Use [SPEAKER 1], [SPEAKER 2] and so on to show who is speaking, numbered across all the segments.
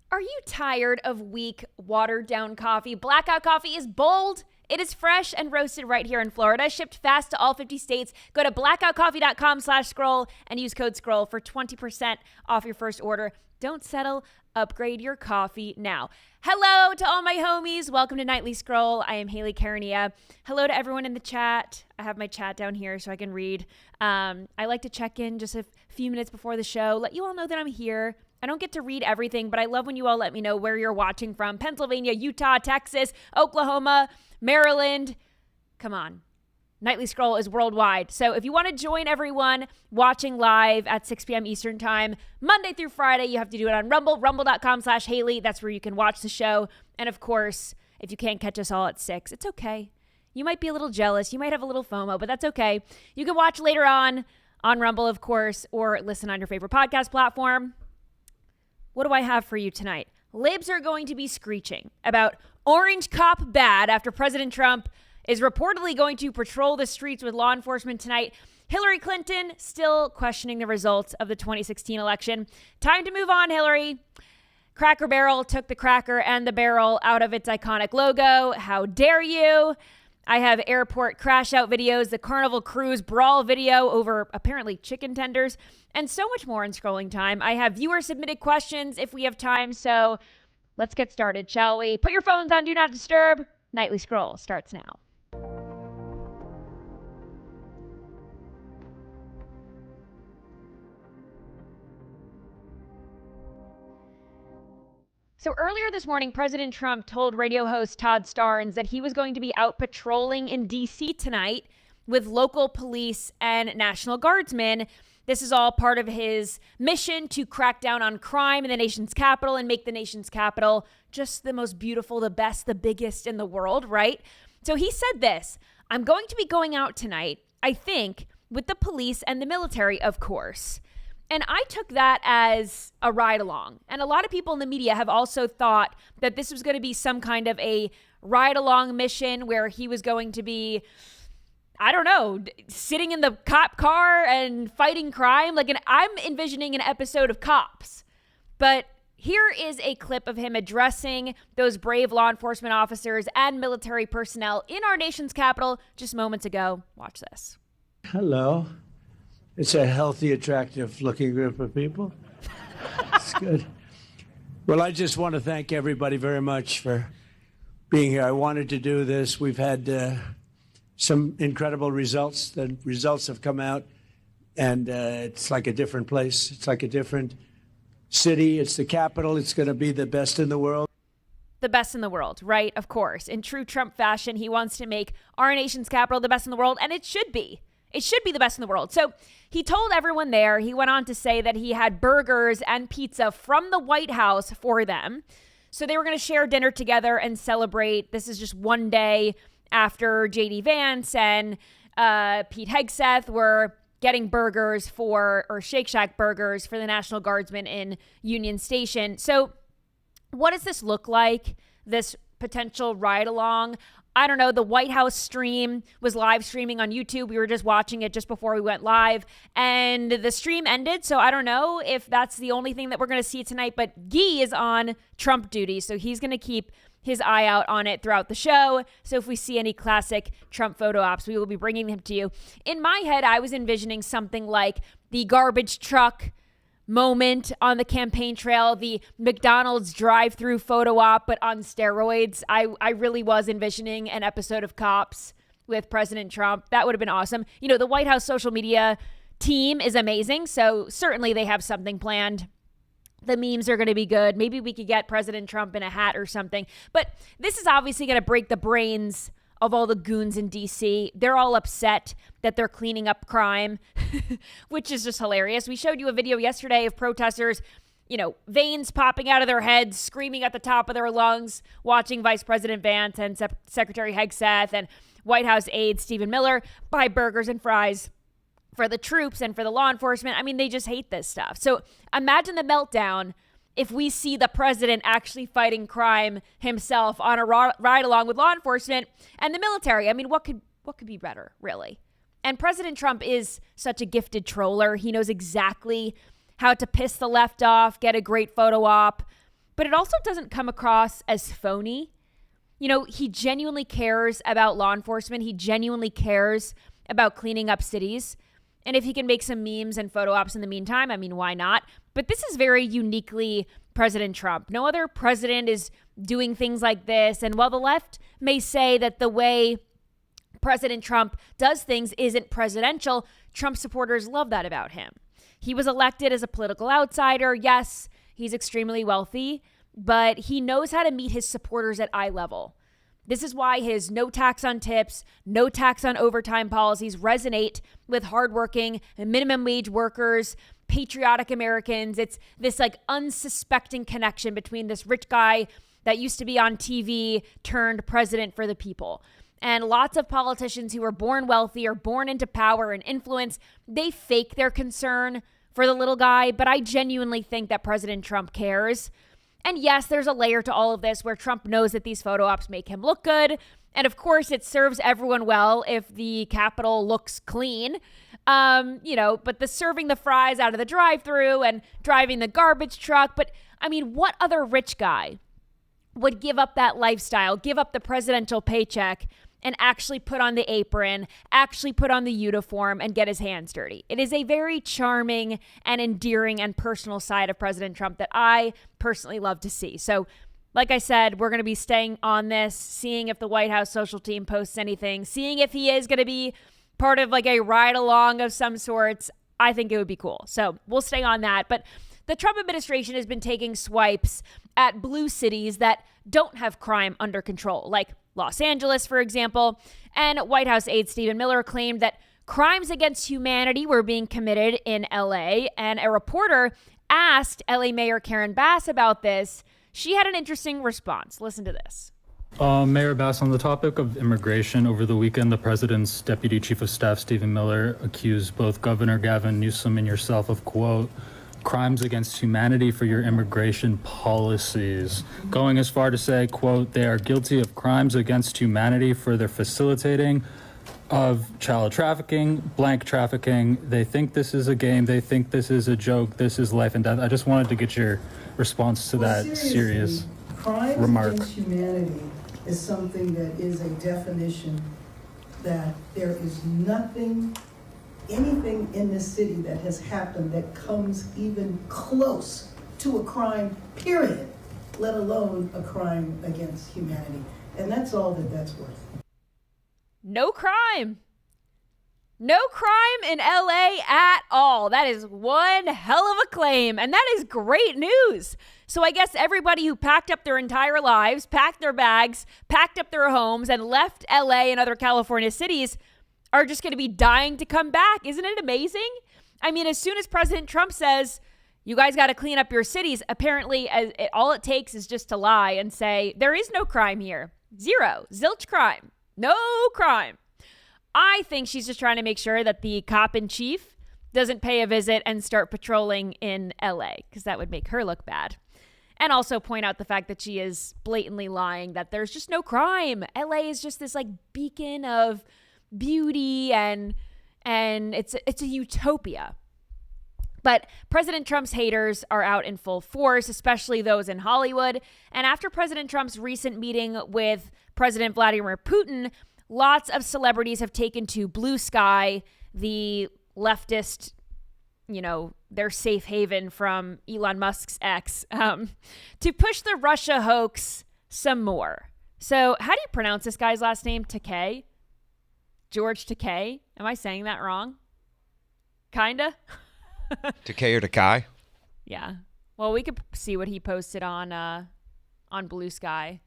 [SPEAKER 1] Are you tired of weak, watered-down coffee? Blackout coffee is bold. It is fresh and roasted right here in Florida, shipped fast to all 50 states. Go to blackoutcoffee.com/scroll and use code SCROLL for 20% off your first order. Don't settle. Upgrade your coffee now. Hello to all my homies. Welcome to Nightly Scroll. I am Hayley Caronia. Hello to everyone in the chat. I have my chat down here so I can read. I like to check in just a few minutes before the show, let you all know that I'm here. I don't get to read everything, but I love when you all let me know where you're watching from. Pennsylvania, Utah, Texas, Oklahoma, Maryland. Come on. Nightly Scroll is worldwide. So if you want to join everyone watching live at 6 p.m. Eastern Time, Monday through Friday, you have to do it on Rumble, rumble.com/Hayley. That's where you can watch the show. And of course, if you can't catch us all at 6, it's okay. You might be a little jealous. You might have a little FOMO, but that's okay. You can watch later on Rumble, of course, or listen on your favorite podcast platform. What do I have for you tonight? Libs are going to be screeching about orange cop bad after President Trump is reportedly going to patrol the streets with law enforcement tonight. Hillary Clinton still questioning the results of the 2016 election. Time to move on, Hillary. Cracker Barrel took the cracker and the barrel out of its iconic logo. How dare you? I have airport crash out videos, the Carnival Cruise brawl video over apparently chicken tenders, and so much more in scrolling time. I have viewer submitted questions if we have time, so let's get started, shall we? Put your phones on Do Not Disturb. Nightly Scroll starts now. So earlier this morning, President Trump told radio host Todd Starnes that he was going to be out patrolling in D.C. tonight with local police and National Guardsmen. This is all part of his mission to crack down on crime in the nation's capital and make the nation's capital just the most beautiful, the best, the biggest in the world, right? So he said this: I'm going to be going out tonight, I think, with the police and the military, of course. And I took that as a ride along. And a lot of people in the media have also thought that this was going to be some kind of a ride along mission where he was going to be, I don't know, sitting in the cop car and fighting crime. I'm envisioning an episode of Cops. But here is a clip of him addressing those brave law enforcement officers and military personnel in our nation's capital just moments ago. Watch this.
[SPEAKER 2] Hello. It's a healthy, attractive-looking group of people. It's good. Well, I just want to thank everybody very much for being here. I wanted to do this. We've had some incredible results. The results have come out, and it's like a different place. It's like a different city. It's the capital. It's going to be the best in the world.
[SPEAKER 1] The best in the world, right? Of course. In true Trump fashion, he wants to make our nation's capital the best in the world, and it should be. It should be the best in the world. So he told everyone there, he went on to say that he had burgers and pizza from the White House for them. So they were going to share dinner together and celebrate. This is just one day after J.D. Vance and Pete Hegseth were getting burgers or Shake Shack burgers for the National Guardsmen in Union Station. So what does this look like, this potential ride along? I don't know. The White House stream was live streaming on YouTube. We were just watching it just before we went live, and the stream ended. So I don't know if that's the only thing that we're going to see tonight, but Guy is on Trump duty. So he's going to keep his eye out on it throughout the show. So if we see any classic Trump photo ops, we will be bringing them to you. In my head, I was envisioning something like the garbage truck moment on the campaign trail, the McDonald's drive-through photo op, but on steroids. I really was envisioning an episode of Cops with President Trump. That would have been awesome. You know, the White House social media team is amazing, so certainly they have something planned. The memes are going to be good. Maybe we could get President Trump in a hat or something. But this is obviously going to break the brains of all the goons in D.C. They're all upset that they're cleaning up crime, which is just hilarious. We showed you a video yesterday of protesters, veins popping out of their heads, screaming at the top of their lungs, watching Vice President Vance and Secretary Hegseth and White House aide Stephen Miller buy burgers and fries for the troops and for the law enforcement. I mean, they just hate this stuff. So imagine the meltdown if we see the president actually fighting crime himself on a ride along with law enforcement and the military. I mean, what could be better, really? And President Trump is such a gifted troller. He knows exactly how to piss the left off, get a great photo op, but it also doesn't come across as phony. You know, he genuinely cares about law enforcement. He genuinely cares about cleaning up cities. And if he can make some memes and photo ops in the meantime, I mean, why not? But this is very uniquely President Trump. No other president is doing things like this. And while the left may say that the way President Trump does things isn't presidential, Trump supporters love that about him. He was elected as a political outsider. Yes, he's extremely wealthy, but he knows how to meet his supporters at eye level. This is why his no tax on tips, no tax on overtime policies resonate with hardworking and minimum wage workers, patriotic Americans. It's this like unsuspecting connection between this rich guy that used to be on TV turned president for the people. And lots of politicians who are born wealthy or born into power and influence, they fake their concern for the little guy. But I genuinely think that President Trump cares. And yes, there's a layer to all of this where Trump knows that these photo ops make him look good. And of course, it serves everyone well if the Capitol looks clean. But the serving the fries out of the drive-thru and driving the garbage truck. But I mean, what other rich guy would give up that lifestyle, give up the presidential paycheck, and actually put on the apron, actually put on the uniform and get his hands dirty? It is a very charming and endearing and personal side of President Trump that I personally love to see. So, like I said, we're going to be staying on this, seeing if the White House social team posts anything, seeing if he is going to be part of like a ride along of some sorts. I think it would be cool. So we'll stay on that. But the Trump administration has been taking swipes at blue cities that don't have crime under control, like Los Angeles, for example. And White House aide Stephen Miller claimed that crimes against humanity were being committed in LA. And a reporter asked LA Mayor Karen Bass about this. She had an interesting response. Listen to this.
[SPEAKER 3] Mayor Bass, on the topic of immigration, over the weekend, the president's deputy chief of staff, Stephen Miller, accused both Governor Gavin Newsom and yourself of, quote, crimes against humanity for your immigration policies, going as far to say, quote, they are guilty of crimes against humanity for their facilitating of child trafficking, blank trafficking. They think this is a game. They think this is a joke. This is life and death. I just wanted to get your response to that serious remark.
[SPEAKER 4] Crimes against humanity is something that is a definition that there is anything in this city that has happened that comes even close to a crime, period, let alone a crime against humanity. And that's all that's worth.
[SPEAKER 1] No crime. No crime in LA at all. That is one hell of a claim. And that is great news. So I guess everybody who packed up their entire lives, packed their bags, packed up their homes, and left LA and other California cities are just going to be dying to come back. Isn't it amazing? I mean, as soon as President Trump says, you guys got to clean up your cities, apparently all it takes is just to lie and say, there is no crime here. Zero. Zilch crime. No crime. I think she's just trying to make sure that the cop in chief doesn't pay a visit and start patrolling in LA, because that would make her look bad. And also point out the fact that she is blatantly lying, that there's just no crime. LA is just this like beacon of beauty and it's a utopia. But President Trump's haters are out in full force, especially those in Hollywood. And after President Trump's recent meeting with President Vladimir Putin, lots of celebrities have taken to Blue Sky, the leftist, their safe haven from Elon Musk's ex, to push the Russia hoax some more. So how do you pronounce this guy's last name? Takei? George Takei? Am I saying that wrong? Kinda?
[SPEAKER 5] Takei or Takai?
[SPEAKER 1] Yeah. Well, we could see what he posted on Blue Sky.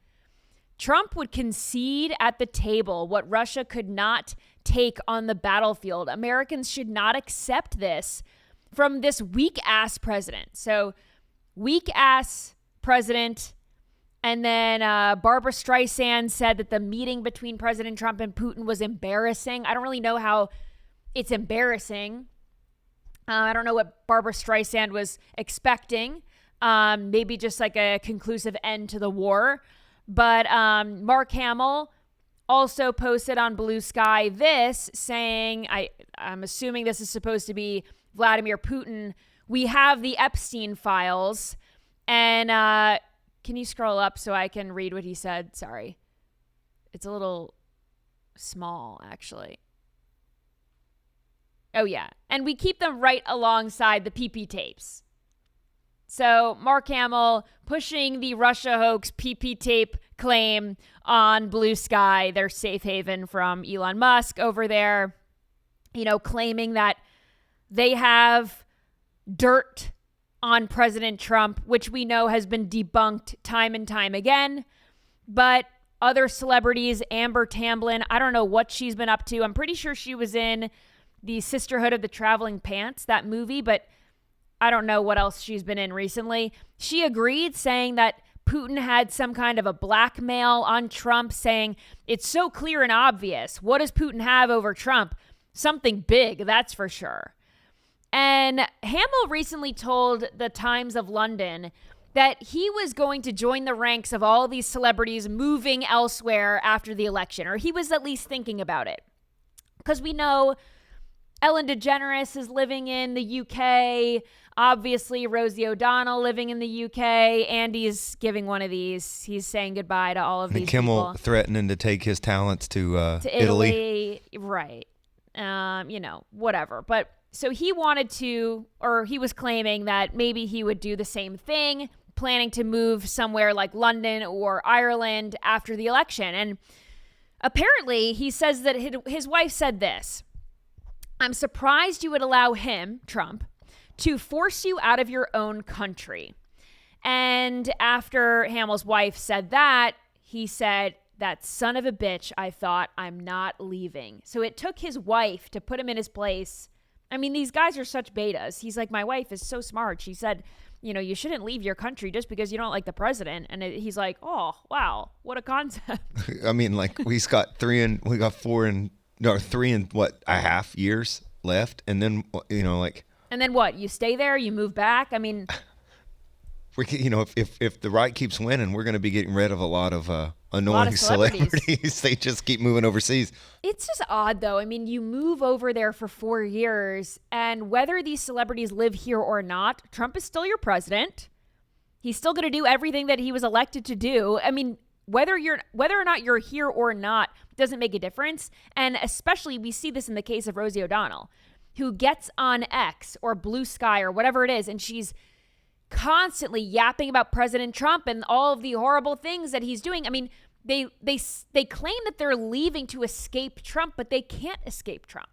[SPEAKER 1] Trump would concede at the table what Russia could not take on the battlefield. Americans should not accept this from this weak-ass president. So, weak-ass president. And then Barbara Streisand said that the meeting between President Trump and Putin was embarrassing. I don't really know how it's embarrassing. I don't know what Barbara Streisand was expecting. Maybe just like a conclusive end to the war. But Mark Hamill also posted on Blue Sky this, saying, I'm assuming this is supposed to be Vladimir Putin. We have the Epstein files. And Can you scroll up so I can read what he said? Sorry. It's a little small, actually. Oh, yeah. And we keep them right alongside the PP tapes. So Mark Hamill pushing the Russia hoax PP tape claim on Blue Sky, their safe haven from Elon Musk over there, claiming that they have dirt on President Trump, which we know has been debunked time and time again. But other celebrities, Amber Tamblyn, I don't know what she's been up to. I'm pretty sure she was in the Sisterhood of the Traveling Pants, that movie, but I don't know what else she's been in recently. She agreed, saying that Putin had some kind of a blackmail on Trump, saying it's so clear and obvious. What does Putin have over Trump? Something big, that's for sure. And Hamill recently told the Times of London that he was going to join the ranks of all these celebrities moving elsewhere after the election, or he was at least thinking about it. Because we know Ellen DeGeneres is living in the UK. Obviously, Rosie O'Donnell living in the UK. Andy's giving one of these. He's saying goodbye to all of these
[SPEAKER 5] Kimmel
[SPEAKER 1] people.
[SPEAKER 5] threatening to take his talents to
[SPEAKER 1] Italy. Right. Whatever. But so he wanted to, or he was claiming that maybe he would do the same thing, planning to move somewhere like London or Ireland after the election. And apparently he says that his wife said this: "I'm surprised you would allow him, Trump, to force you out of your own country." And after Hamill's wife said that, he said, "That son of a bitch, I thought, I'm not leaving." So it took his wife to put him in his place. I mean, these guys are such betas. He's like, my wife is so smart. She said, you shouldn't leave your country just because you don't like the president. And he's like, oh, wow, what a concept.
[SPEAKER 5] I mean, like, we got 3 and what, a half years left. And then,
[SPEAKER 1] And then what? You stay there? You move back? I mean,
[SPEAKER 5] if the right keeps winning, we're going to be getting rid of a lot of annoying celebrities. They just keep moving overseas.
[SPEAKER 1] It's just odd, though. I mean, you move over there for 4 years, and whether these celebrities live here or not, Trump is still your president. He's still going to do everything that he was elected to do. I mean, whether or not you're here or not doesn't make a difference. And especially we see this in the case of Rosie O'Donnell, who gets on X or Blue Sky or whatever it is, and she's constantly yapping about President Trump and all of the horrible things that he's doing. I mean, they claim that they're leaving to escape Trump, but they can't escape Trump.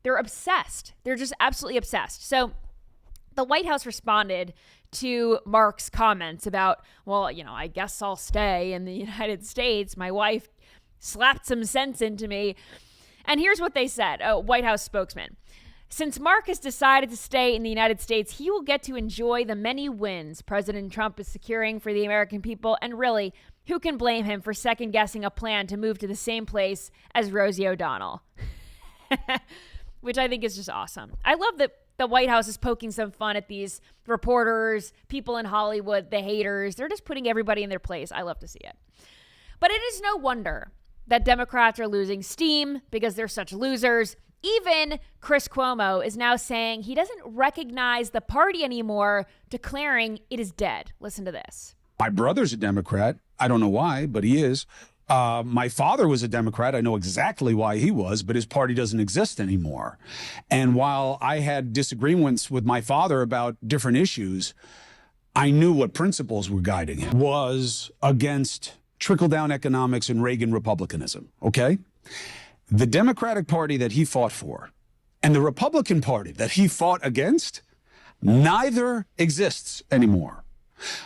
[SPEAKER 1] They're obsessed. They're just absolutely obsessed. So the White House responded to Mark's comments about, well, I guess I'll stay in the United States. My wife slapped some sense into me. And here's what they said, a White House spokesman: "Since Mark has decided to stay in the United States, he will get to enjoy the many wins President Trump is securing for the American people. And really, who can blame him for second-guessing a plan to move to the same place as Rosie O'Donnell?" Which I think is just awesome. I love that the White House is poking some fun at these reporters, people in Hollywood, the haters. They're just putting everybody in their place. I love to see it. But it is no wonder that Democrats are losing steam because they're such losers. Even Chris Cuomo is now saying he doesn't recognize the party anymore, declaring it is dead. Listen to this.
[SPEAKER 6] My brother's a Democrat. I don't know why, but he is. My father was a Democrat. I know exactly why he was, but his party doesn't exist anymore. And while I had disagreements with my father about different issues, I knew what principles were guiding him. Was against trickle-down economics and Reagan Republicanism, okay? The Democratic Party that he fought for and the Republican Party that he fought against, neither exists anymore.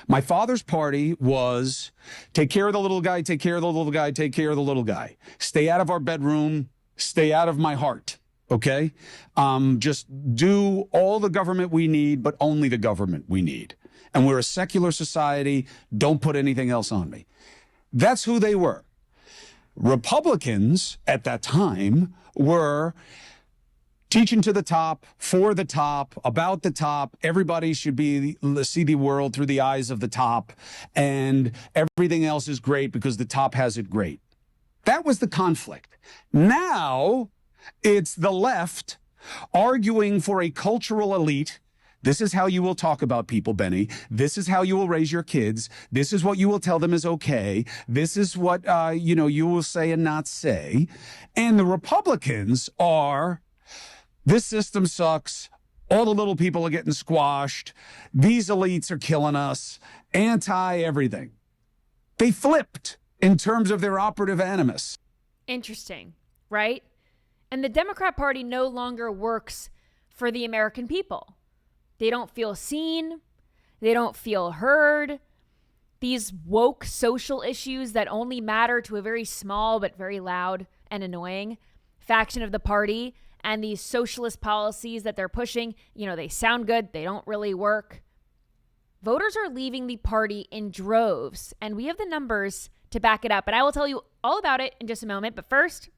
[SPEAKER 6] My father's party was take care of the little guy, take care of the little guy, take care of the little guy. Stay out of our bedroom, stay out of my heart, okay? Just do all the government we need, but only the government we need. And we're a secular society, don't put anything else on me. That's who they were. Republicans at that time were teaching to the top, for the top, about the top. Everybody should see the world through the eyes of the top, and everything else is great because the top has it great. That was the conflict. Now it's the left arguing for a cultural elite This is how you will talk about people, Benny. This is how you will raise your kids. This is what you will tell them is okay. This is what, you will say and not say. And the Republicans are, this system sucks. All the little people are getting squashed. These elites are killing us. Anti-everything. They flipped in terms of their operative animus.
[SPEAKER 1] Interesting, right? And the Democrat Party no longer works for the American people. They don't feel seen. They don't feel heard. These woke social issues that only matter to a very small but very loud and annoying faction of the party, and these socialist policies that they're pushing, they sound good. They don't really work. Voters are leaving the party in droves, and we have the numbers to back it up. And I will tell you all about it in just a moment. But first,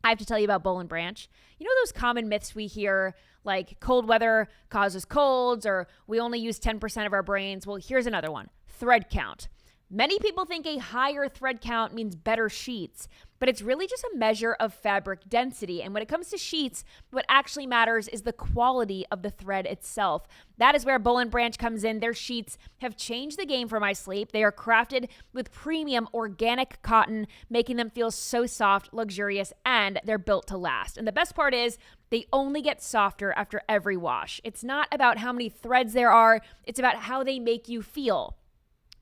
[SPEAKER 1] I have to tell you about Boll and Branch. You know those common myths we hear, like cold weather causes colds, or we only use 10% of our brains? Well, here's another one: thread count. Many people think a higher thread count means better sheets, but it's really just a measure of fabric density. And when it comes to sheets, what actually matters is the quality of the thread itself. That is where Boll and Branch comes in. Their sheets have changed the game for my sleep. They are crafted with premium organic cotton, making them feel so soft, luxurious, and they're built to last. And the best part is they only get softer after every wash. It's not about how many threads there are. It's about how they make you feel.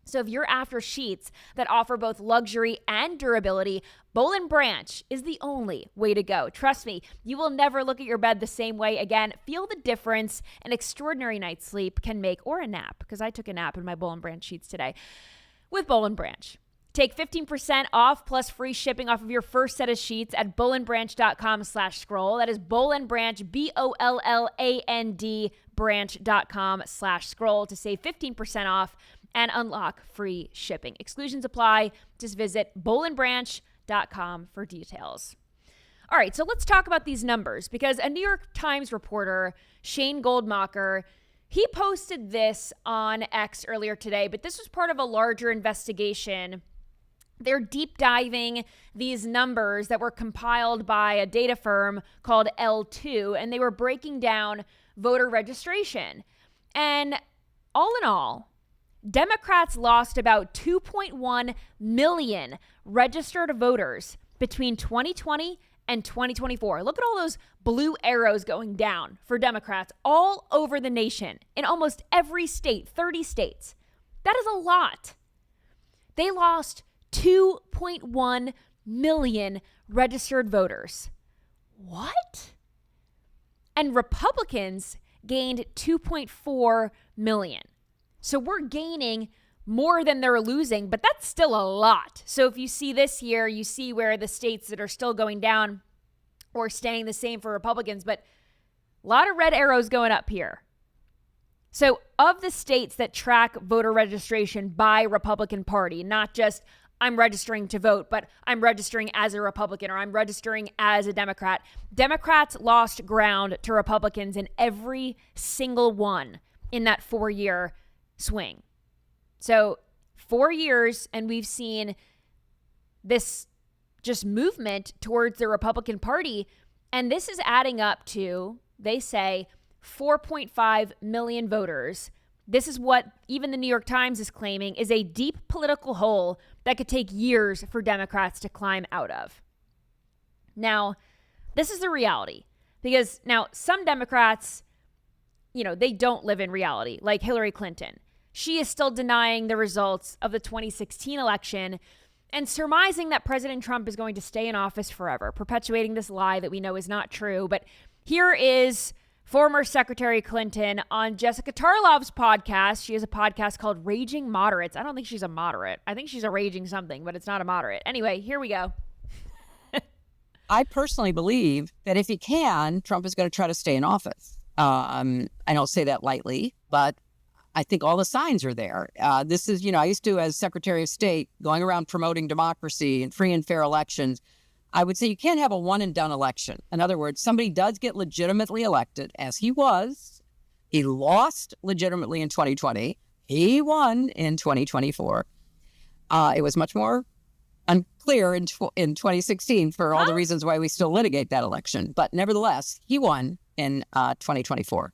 [SPEAKER 1] So if you're after sheets that offer both luxury and durability, Boll and Branch is the only way to go. Trust me, you will never look at your bed the same way again. Feel the difference an extraordinary night's sleep can make, or a nap, because I took a nap in my Boll and Branch sheets today, with Boll and Branch. Take 15% off plus free shipping off of your first set of sheets at bollandbranch.com/scroll. That is Boll and Branch, BOLLAND branch.com/scroll to save 15% off and unlock free shipping. Exclusions apply. Just visit bollandbranch.com for details. All right, so let's talk about these numbers, because a New York Times reporter, Shane Goldmacher, he posted this on X earlier today, but this was part of a larger investigation. They're deep diving these numbers that were compiled by a data firm called L2, and they were breaking down voter registration. And all in all, Democrats lost about 2.1 million registered voters between 2020 and 2024. Look at all those blue arrows going down for Democrats all over the nation, in almost every state, 30 states. That is a lot. They lost 2.1 million registered voters. What? And Republicans gained 2.4 million. So we're gaining more than they're losing, but that's still a lot. So if you see this here, you see where the states that are still going down or staying the same for Republicans, but a lot of red arrows going up here. So of the states that track voter registration by Republican Party, not just I'm registering to vote, but I'm registering as a Republican or I'm registering as a Democrat, Democrats lost ground to Republicans in every single one in that 4-year swing. So 4 years, and we've seen this just movement towards the Republican Party, and this is adding up to, they say, 4.5 million voters. This is what even the New York Times is claiming is a deep political hole that could take years for Democrats to climb out of. Now, this is the reality, because now some Democrats, they don't live in reality, like Hillary Clinton. She is still denying the results of the 2016 election and surmising that President Trump is going to stay in office forever, perpetuating this lie that we know is not true. But here is former Secretary Clinton on Jessica Tarlov's podcast. She has a podcast called Raging Moderates. I don't think she's a moderate. I think she's a raging something, but it's not a moderate. Anyway, here we go.
[SPEAKER 7] I personally believe that if he can, Trump is going to try to stay in office. I don't say that lightly, but I think all the signs are there. This is, I used to, as Secretary of State, going around promoting democracy and free and fair elections. I would say you can't have a one and done election. In other words, somebody does get legitimately elected, as he was. He lost legitimately in 2020. He won in 2024. It was much more unclear in 2016 for all the reasons why we still litigate that election. But nevertheless, he won in 2024.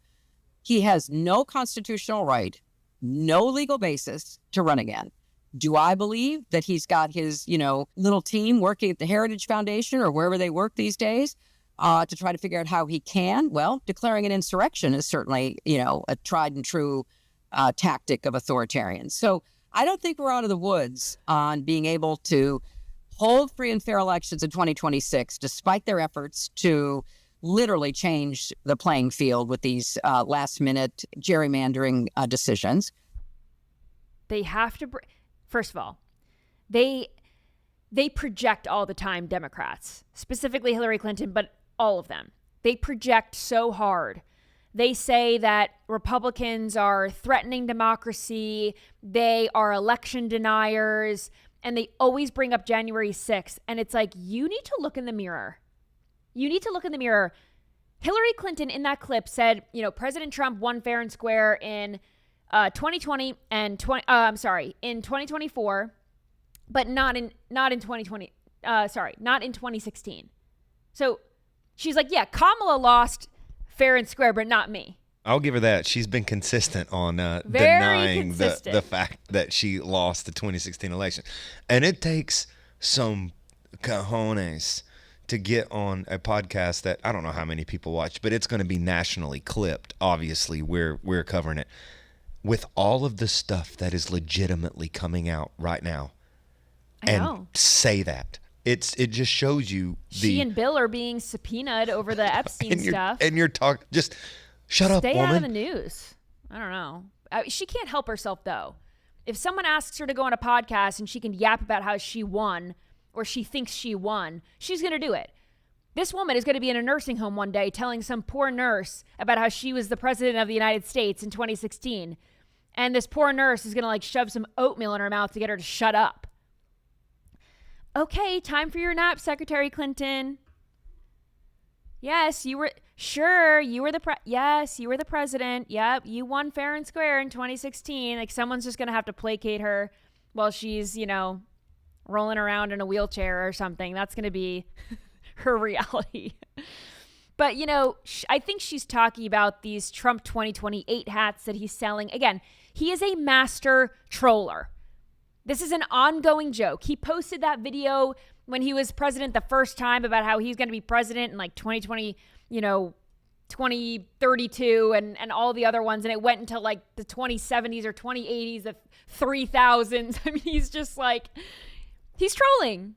[SPEAKER 7] He has no constitutional right, no legal basis to run again. Do I believe that he's got his, little team working at the Heritage Foundation or wherever they work these days to try to figure out how he can? Well, declaring an insurrection is certainly, a tried and true tactic of authoritarians. So I don't think we're out of the woods on being able to hold free and fair elections in 2026, despite their efforts to literally change the playing field with these last-minute gerrymandering decisions.
[SPEAKER 1] They have to... First of all, they project all the time, Democrats, specifically Hillary Clinton, but all of them. They project so hard. They say that Republicans are threatening democracy, they are election deniers, and they always bring up January 6th. And it's like, you need to look in the mirror. You need to look in the mirror. Hillary Clinton in that clip said, President Trump won fair and square in 2020 and in 2024, but not in 2020. Not in 2016. So she's like, yeah, Kamala lost fair and square, but not me.
[SPEAKER 5] I'll give her that. She's been consistent on denying
[SPEAKER 1] consistent.
[SPEAKER 5] the fact that she lost the 2016 election. And it takes some cojones to get on a podcast that I don't know how many people watch, but it's going to be nationally clipped. Obviously, we're covering it with all of the stuff that is legitimately coming out right now.
[SPEAKER 1] I know.
[SPEAKER 5] Say that. It just shows you
[SPEAKER 1] she and Bill are being subpoenaed over the Epstein stuff.
[SPEAKER 5] And you're talking, just shut up, woman.
[SPEAKER 1] Stay out of the news. I don't know. She can't help herself, though. If someone asks her to go on a podcast and she can yap about how she won or she thinks she won, she's going to do it. This woman is going to be in a nursing home one day telling some poor nurse about how she was the president of the United States in 2016. And this poor nurse is going to shove some oatmeal in her mouth to get her to shut up. Okay, time for your nap, Secretary Clinton. Yes, you were the president. Yep, you won fair and square in 2016. Someone's just going to have to placate her while she's, rolling around in a wheelchair or something. That's going to be her reality. But, I think she's talking about these Trump 2028 hats that he's selling. Again, he is a master troller. This is an ongoing joke. He posted that video when he was president the first time about how he's going to be president in 2020, 2032 and all the other ones. And it went into the 2070s or 2080s, the 3000s. I mean, he's just he's trolling.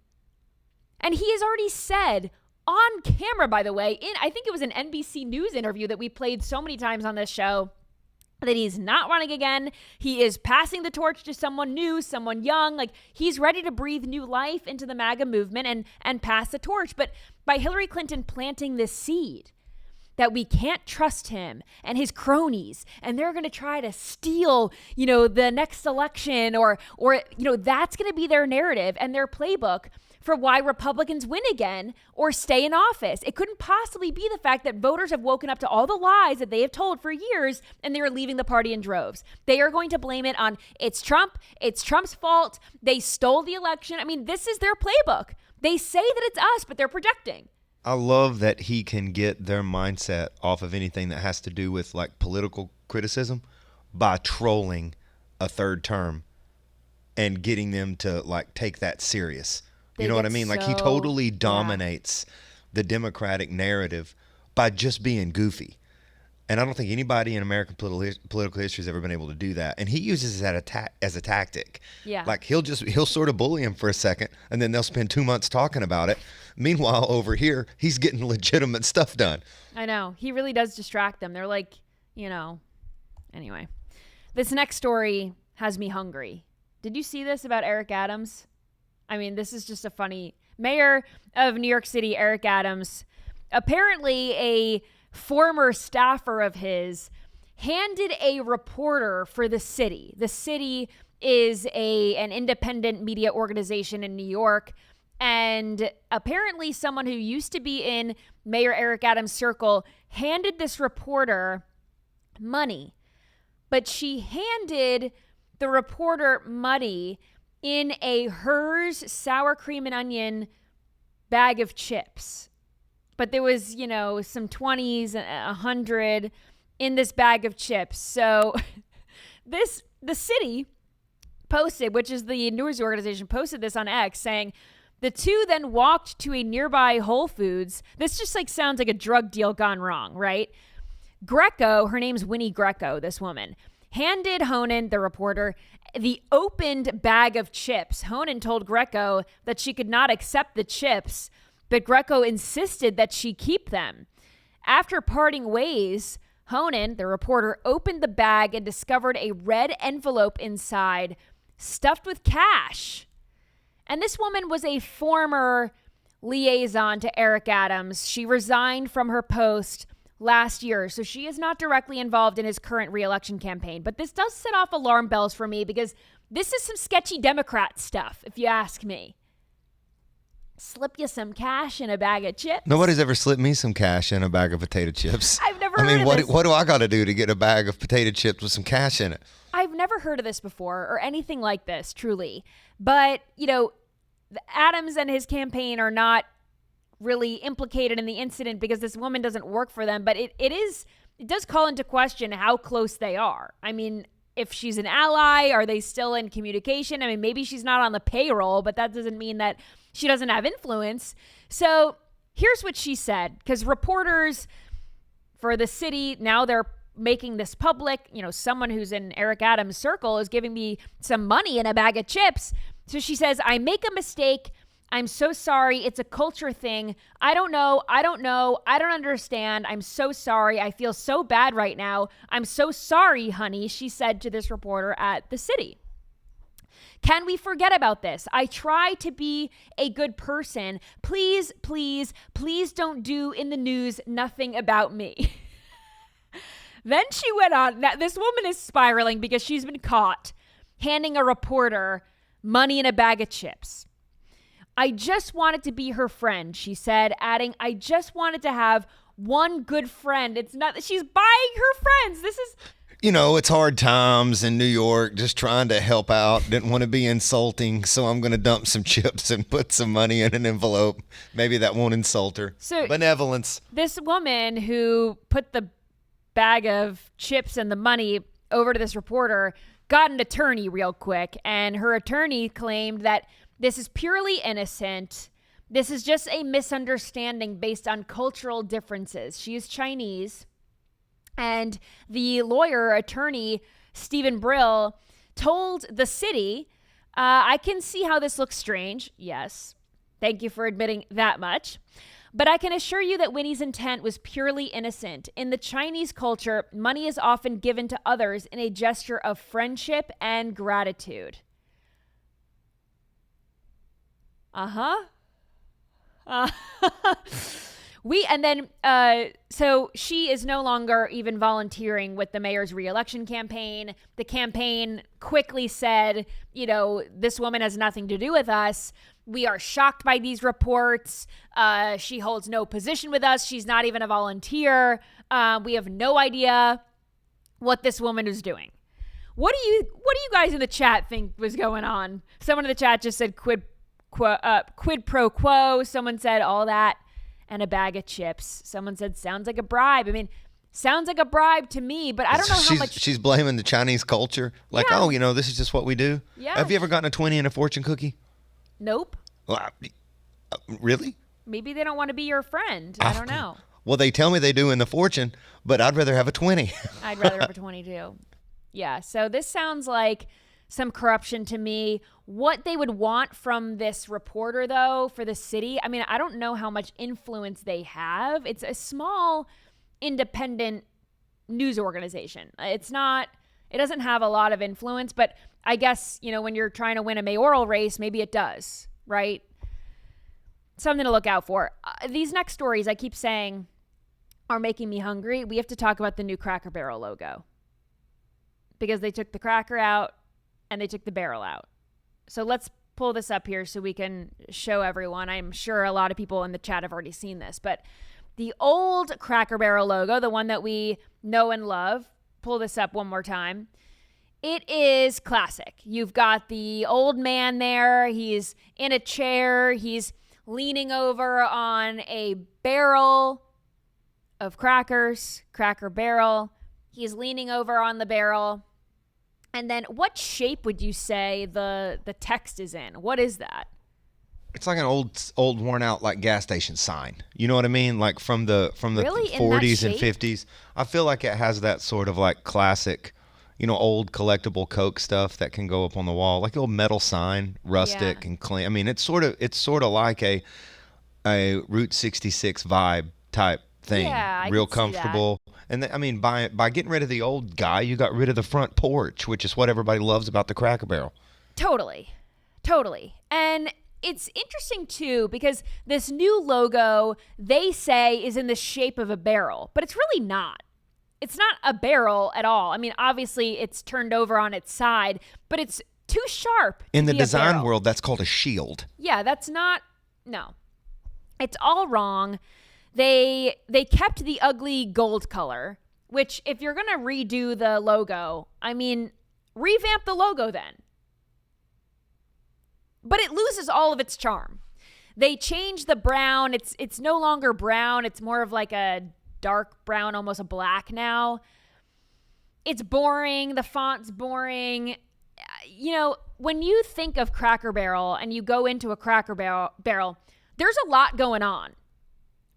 [SPEAKER 1] And he has already said on camera, by the way, I think it was an NBC News interview that we played so many times on this show, that he's not running again. He is passing the torch to someone new, someone young. He's ready to breathe new life into the MAGA movement and pass the torch. But by Hillary Clinton planting this seed that we can't trust him and his cronies, and they're going to try to steal, the next election or that's going to be their narrative and their playbook for why Republicans win again or stay in office. It couldn't possibly be the fact that voters have woken up to all the lies that they have told for years and they're leaving the party in droves. They are going to blame it on it's Trump. It's Trump's fault. They stole the election. I mean, this is their playbook. They say that it's us, but they're projecting.
[SPEAKER 5] I love that he can get their mindset off of anything that has to do with political criticism by trolling a third term and getting them to take that serious. You know what I mean? He totally dominates the Democratic narrative by just being goofy. And I don't think anybody in American political history has ever been able to do that. And he uses that as a tactic.
[SPEAKER 1] Yeah.
[SPEAKER 5] He'll sort of bully him for a second, and then they'll spend 2 months talking about it. Meanwhile, over here, he's getting legitimate stuff done.
[SPEAKER 1] I know. He really does distract them. They're anyway. This next story has me hungry. Did you see this about Eric Adams? I mean, this is just a funny... Mayor of New York City, Eric Adams, apparently a former staffer of his, handed a reporter for the city. The city is an independent media organization in New York, and apparently someone who used to be in Mayor Eric Adams' circle handed this reporter money. But she handed the reporter money in a Hers sour cream and onion bag of chips. But there was, some 20s, 100 in this bag of chips. So the city posted, which is the news organization, posted this on X saying the two then walked to a nearby Whole Foods. This just like sounds like a drug deal gone wrong, right? Greco, her name's Winnie Greco, this woman, handed Honan, the reporter, the opened bag of chips. Honan told Greco that she could not accept the chips, but Greco insisted that she keep them. After parting ways, Honan, the reporter, opened the bag and discovered a red envelope inside, stuffed with cash. And this woman was a former liaison to Eric Adams. She resigned from her post last year, so she is not directly involved in his current re-election campaign. But this does set off alarm bells for me because this is some sketchy Democrat stuff, if you ask me. Slip you some cash in a bag of chips.
[SPEAKER 5] Nobody's ever slipped me some cash in a bag of potato chips.
[SPEAKER 1] I've never heard of this.
[SPEAKER 5] What do I got to do to get a bag of potato chips with some cash in it?
[SPEAKER 1] I've never heard of this before or anything like this, truly. But, you know, Adams and his campaign are not really implicated in the incident because this woman doesn't work for them. But it does call into question how close they are. I mean, if she's an ally, are they still in communication? I mean, maybe she's not on the payroll, but that doesn't mean that she doesn't have influence. So here's what she said, because reporters for the city, now they're making this public. You know, someone who's in Eric Adams' circle is giving me some money in a bag of chips. So she says, I make a mistake. I'm so sorry. It's a culture thing. I don't know. I don't understand. I'm so sorry. I feel so bad right now. I'm so sorry, honey, she said to this reporter at the city. Can we forget about this? I try to be a good person. Please, please, please don't do in the news nothing about me. Then she went on. Now, this woman is spiraling because she's been caught handing a reporter money in a bag of chips. I just wanted to be her friend, she said, adding, I just wanted to have one good friend. It's not that she's buying her friends. This is...
[SPEAKER 5] You know, it's hard times in New York, just trying to help out. Didn't want to be insulting, so I'm going to dump some chips and put some money in an envelope. Maybe that won't insult her.
[SPEAKER 1] So
[SPEAKER 5] benevolence.
[SPEAKER 1] This woman who put the bag of chips and the money over to this reporter got an attorney real quick, and her attorney claimed that this is purely innocent. This is just a misunderstanding based on cultural differences. She is Chinese. And the attorney, Stephen Brill, told the city, I can see how this looks strange. Yes. Thank you for admitting that much. But I can assure you that Winnie's intent was purely innocent. In the Chinese culture, money is often given to others in a gesture of friendship and gratitude. So she is no longer even volunteering with the mayor's re-election campaign. The campaign quickly said, you know, this woman has nothing to do with us. We are shocked by these reports. She holds no position with us. She's not even a volunteer. We have no idea what this woman is doing. What do you guys in the chat think was going on? Someone in the chat just said quid pro quo. Someone said all that and a bag of chips. Someone said sounds like a bribe. I mean, sounds like a bribe to me, but I don't know how much.
[SPEAKER 5] She's blaming the Chinese culture. Like, yeah. Oh, you know, this is just what we do.
[SPEAKER 1] Yeah.
[SPEAKER 5] Have you ever gotten a 20 in a fortune cookie?
[SPEAKER 1] Nope.
[SPEAKER 5] Well, really?
[SPEAKER 1] Maybe they don't want to be your friend. I don't know.
[SPEAKER 5] Well, they tell me they do in the fortune, but I'd rather have a 20.
[SPEAKER 1] I'd rather have a 20 too. Yeah. So this sounds like some corruption to me. What they would want from this reporter, though, for the city, I mean, I don't know how much influence they have. It's a small, independent news organization. It doesn't have a lot of influence, but I guess, you know, when you're trying to win a mayoral race, maybe it does, right? Something to look out for. These next stories, I keep saying, are making me hungry. We have to talk about the new Cracker Barrel logo because they took the cracker out and they took the barrel out. So let's pull this up here so we can show everyone. I'm sure a lot of people in the chat have already seen this, but the old Cracker Barrel logo, the one that we know and love, pull this up one more time. It is classic. You've got the old man there. He's in a chair. He's leaning over on a barrel of crackers, Cracker Barrel. He's leaning over on the barrel. And then what shape would you say the text is in? What is that?
[SPEAKER 5] It's like an old worn out like gas station sign. You know what I mean? Like from the
[SPEAKER 1] Really? In that
[SPEAKER 5] 40s and
[SPEAKER 1] shape?
[SPEAKER 5] 50s. I feel like it has that sort of like classic, old collectible Coke stuff that can go up on the wall, like the old metal sign, rustic and clean. I mean, it's sort of like a Route 66 vibe type thing.
[SPEAKER 1] Yeah, I
[SPEAKER 5] real
[SPEAKER 1] can see that.
[SPEAKER 5] comfortable. And I mean, by getting rid of the old guy, you got rid of the front porch, which is what everybody loves about the Cracker Barrel.
[SPEAKER 1] Totally. And it's interesting too, because this new logo, they say, is in the shape of a barrel, but it's really not. It's not a barrel at all. I mean, obviously it's turned over on its side, but it's too sharp to
[SPEAKER 5] In the
[SPEAKER 1] be a
[SPEAKER 5] design
[SPEAKER 1] barrel.
[SPEAKER 5] world, that's called a shield.
[SPEAKER 1] Yeah, that's not, no. It's all wrong. They kept the ugly gold color, which if you're going to redo the logo, I mean, revamp the logo then. But it loses all of its charm. They changed the brown. It's no longer brown. It's more of like a dark brown, almost a black now. It's boring. The font's boring. When you think of Cracker Barrel and you go into a Cracker Barrel, there's a lot going on,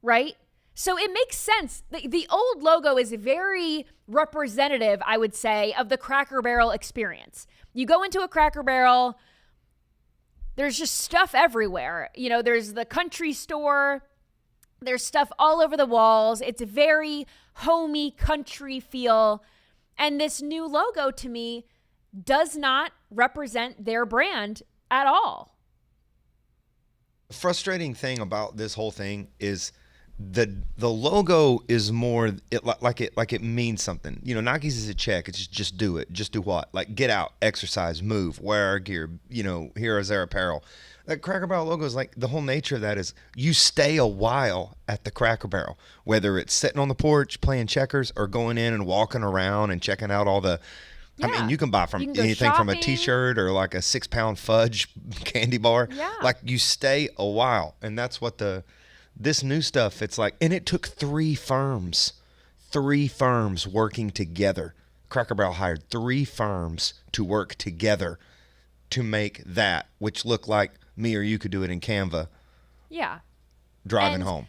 [SPEAKER 1] right? So it makes sense. The old logo is very representative, I would say, of the Cracker Barrel experience. You go into a Cracker Barrel, there's just stuff everywhere. There's the country store. There's stuff all over the walls. It's a very homey country feel. And this new logo, to me, does not represent their brand at all.
[SPEAKER 5] The frustrating thing about this whole thing is the logo is more like it means something. Nike's is a check. It's just do it. Just do what? Like get out, exercise, move, wear our gear. Here is their apparel. That Cracker Barrel logo is like the whole nature of that is you stay a while at the Cracker Barrel, whether it's sitting on the porch playing checkers or going in and walking around and checking out all the.
[SPEAKER 1] Yeah.
[SPEAKER 5] I mean, you can buy from
[SPEAKER 1] You can go
[SPEAKER 5] anything from a
[SPEAKER 1] shopping.
[SPEAKER 5] T-shirt or like a 6-pound fudge candy bar.
[SPEAKER 1] Yeah.
[SPEAKER 5] Like you stay a while, and that's what this new stuff. It's like, and it took three firms working together. Cracker Barrel hired 3 firms to work together to make that, which looked like me or you could do it in Canva.
[SPEAKER 1] Yeah.
[SPEAKER 5] Driving
[SPEAKER 1] And
[SPEAKER 5] home.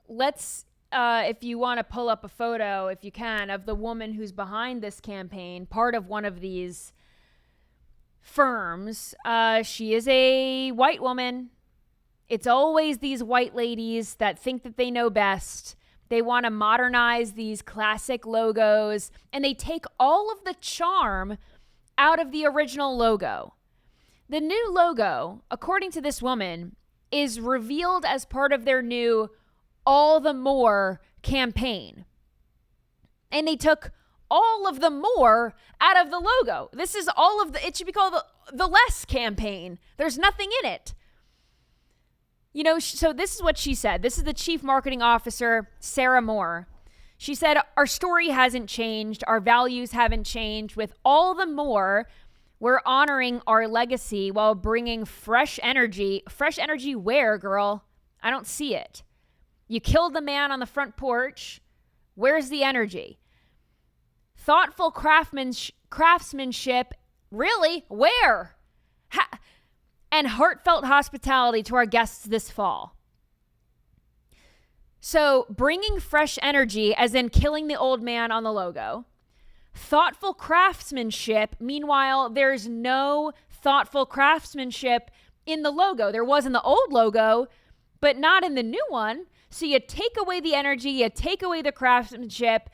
[SPEAKER 1] Let's, if you want to pull up a photo, if you can, of the woman who's behind this campaign, part of one of these firms. She is a white woman. It's always these white ladies that think that they know best. They want to modernize these classic logos, and they take all of the charm out of the original logo. The new logo, according to this woman, is revealed as part of their new All the More campaign. And they took all of the more out of the logo. This is all of it should be called the less campaign. There's nothing in it. So this is what she said. This is the chief marketing officer, Sarah Moore. She said, our story hasn't changed. Our values haven't changed. With all the more, we're honoring our legacy while bringing fresh energy. Fresh energy where, girl? I don't see it. You killed the man on the front porch. Where's the energy? Thoughtful craftsmanship. Really? Where? And heartfelt hospitality to our guests this fall. So bringing fresh energy, as in killing the old man on the logo. Thoughtful craftsmanship. Meanwhile, there's no thoughtful craftsmanship in the logo. There was in the old logo, but not in the new one. So you take away the energy, you take away the craftsmanship,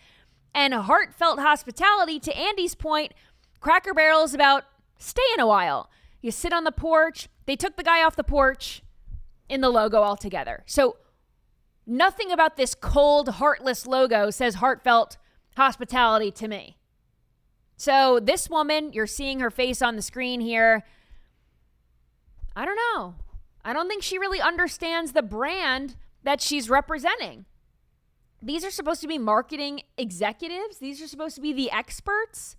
[SPEAKER 1] and heartfelt hospitality. To Andy's point, Cracker Barrel is about staying a while. You sit on the porch. They took the guy off the porch in the logo altogether. So nothing about this cold, heartless logo says heartfelt hospitality to me. So this woman, you're seeing her face on the screen here. I don't know. I don't think she really understands the brand that she's representing. These are supposed to be marketing executives. These are supposed to be the experts.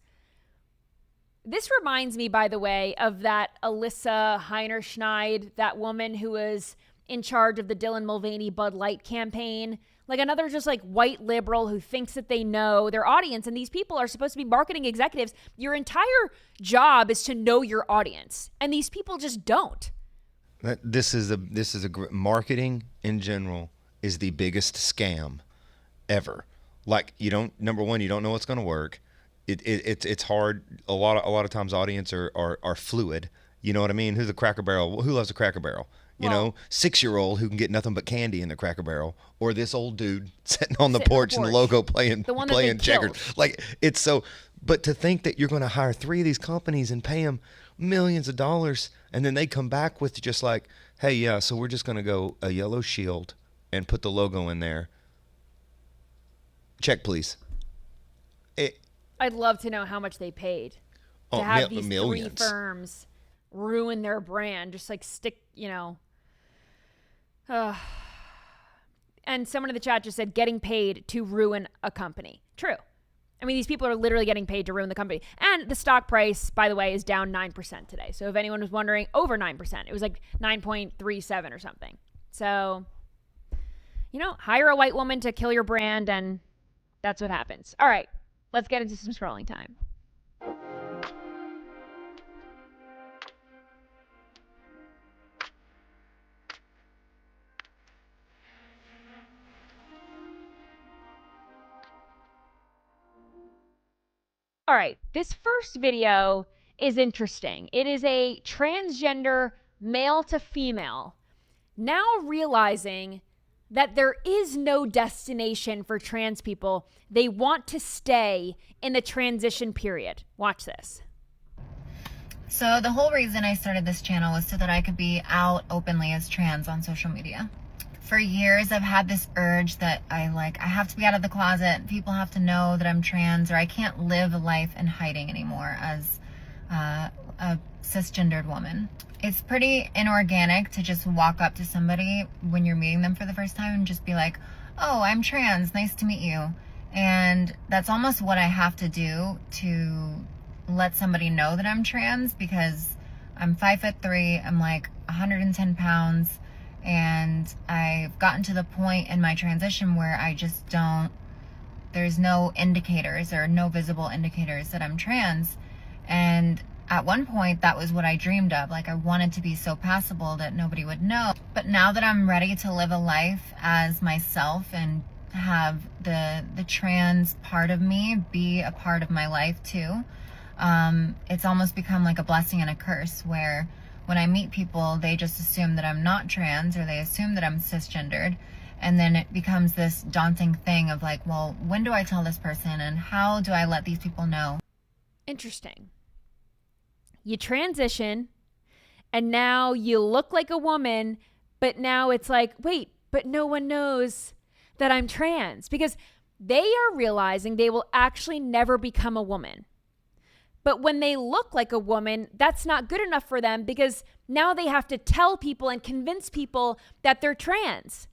[SPEAKER 1] This reminds me, by the way, of that Alyssa Heinerschneid, that woman who was in charge of the Dylan Mulvaney Bud Light campaign. like another just like white liberal who thinks that they know their audience. And these people are supposed to be marketing executives. Your entire job is to know your audience, and these people just don't.
[SPEAKER 5] Marketing in general is the biggest scam ever. Like, number one, you don't know what's going to work. It's hard. A lot of times audience are fluid. You know what I mean? Who's a Cracker Barrel? Who loves a Cracker Barrel? 6-year-old who can get nothing but candy in the Cracker Barrel, or this old dude sitting on the porch and the logo playing checkers. Like, it's so. But to think that you're going to hire 3 of these companies and pay them millions of dollars, and then they come back with just like, hey, yeah, so we're just going to go a yellow shield and put the logo in there. Check, please.
[SPEAKER 1] I'd love to know how much they paid to have these millions. 3 firms ruin their brand, just like stick, And someone in the chat just said getting paid to ruin a company. True. I mean, these people are literally getting paid to ruin the company. And the stock price, by the way, is down 9% today. So if anyone was wondering, over 9%. It was like 9.37 or something. So, hire a white woman to kill your brand, and that's what happens. All right, let's get into some scrolling time. All right, this first video is interesting. It is a transgender male to female now realizing that there is no destination for trans people. They want to stay in the transition period. Watch this.
[SPEAKER 8] So the whole reason I started this channel was so that I could be out openly as trans on social media. For years, I've had this urge that I have to be out of the closet. People have to know that I'm trans, or I can't live a life in hiding anymore as a cisgendered woman. It's pretty inorganic to just walk up to somebody when you're meeting them for the first time and just be like, oh, I'm trans, nice to meet you. And that's almost what I have to do to let somebody know that I'm trans, because I'm 5'3", I'm like 110 pounds, and I've gotten to the point in my transition where I just there's no indicators or no visible indicators that I'm trans. And at one point, that was what I dreamed of. Like, I wanted to be so passable that nobody would know. But now that I'm ready to live a life as myself and have the trans part of me be a part of my life too, it's almost become like a blessing and a curse, where when I meet people, they just assume that I'm not trans, or they assume that I'm cisgendered. And then it becomes this daunting thing of like, well, when do I tell this person, and how do I let these people know?
[SPEAKER 1] Interesting. You transition, and now you look like a woman, but now it's like, wait, but no one knows that I'm trans, because they are realizing they will actually never become a woman. But when they look like a woman, that's not good enough for them, because now they have to tell people and convince people that they're trans.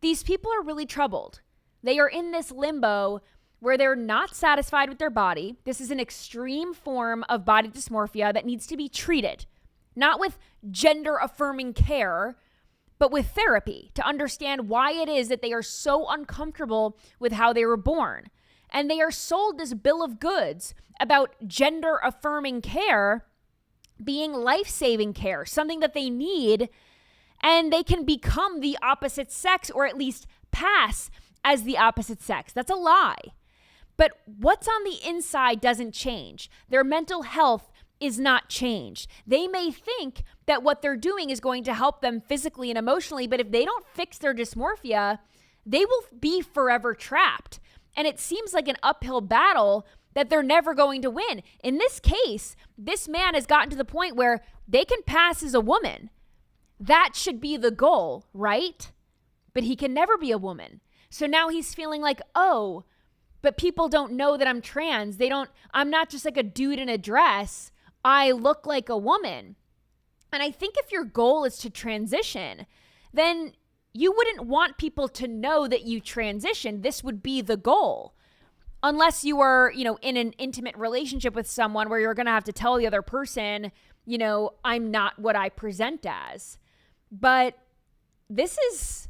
[SPEAKER 1] These people are really troubled. They are in this limbo where they're not satisfied with their body. This is an extreme form of body dysmorphia that needs to be treated, not with gender-affirming care, but with therapy to understand why it is that they are so uncomfortable with how they were born. And they are sold this bill of goods about gender-affirming care being life-saving care, something that they need, and they can become the opposite sex, or at least pass as the opposite sex. That's a lie. But what's on the inside doesn't change. Their mental health is not changed. They may think that what they're doing is going to help them physically and emotionally, but if they don't fix their dysmorphia, they will be forever trapped. And it seems like an uphill battle that they're never going to win. In this case, this man has gotten to the point where they can pass as a woman. That should be the goal, right? But he can never be a woman. So now he's feeling like, oh, but people don't know that I'm trans. I'm not just like a dude in a dress. I look like a woman. And I think if your goal is to transition, then you wouldn't want people to know that you transitioned. This would be the goal. Unless you are, in an intimate relationship with someone where you're going to have to tell the other person, I'm not what I present as. But this is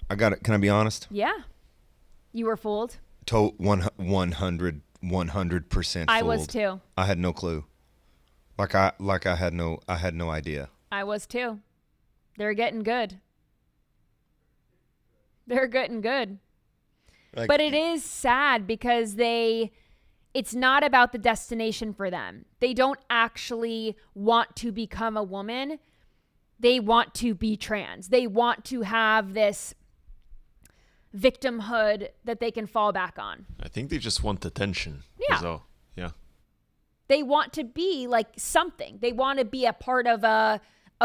[SPEAKER 5] I got it. Can I be honest?
[SPEAKER 1] Yeah. You were fooled.
[SPEAKER 5] 100%
[SPEAKER 1] I
[SPEAKER 5] fooled.
[SPEAKER 1] was too.
[SPEAKER 5] I had no clue. I had no idea.
[SPEAKER 1] I was too. They're getting good. They're getting good.
[SPEAKER 5] Like,
[SPEAKER 1] But it is sad because it's not about the destination for them. They don't actually want to become a woman. They want to be trans. They want to have this victimhood that they can fall back on.
[SPEAKER 9] I think they just want attention.
[SPEAKER 1] Yeah.
[SPEAKER 9] So, yeah.
[SPEAKER 1] They want to be like something. They want to be a part of a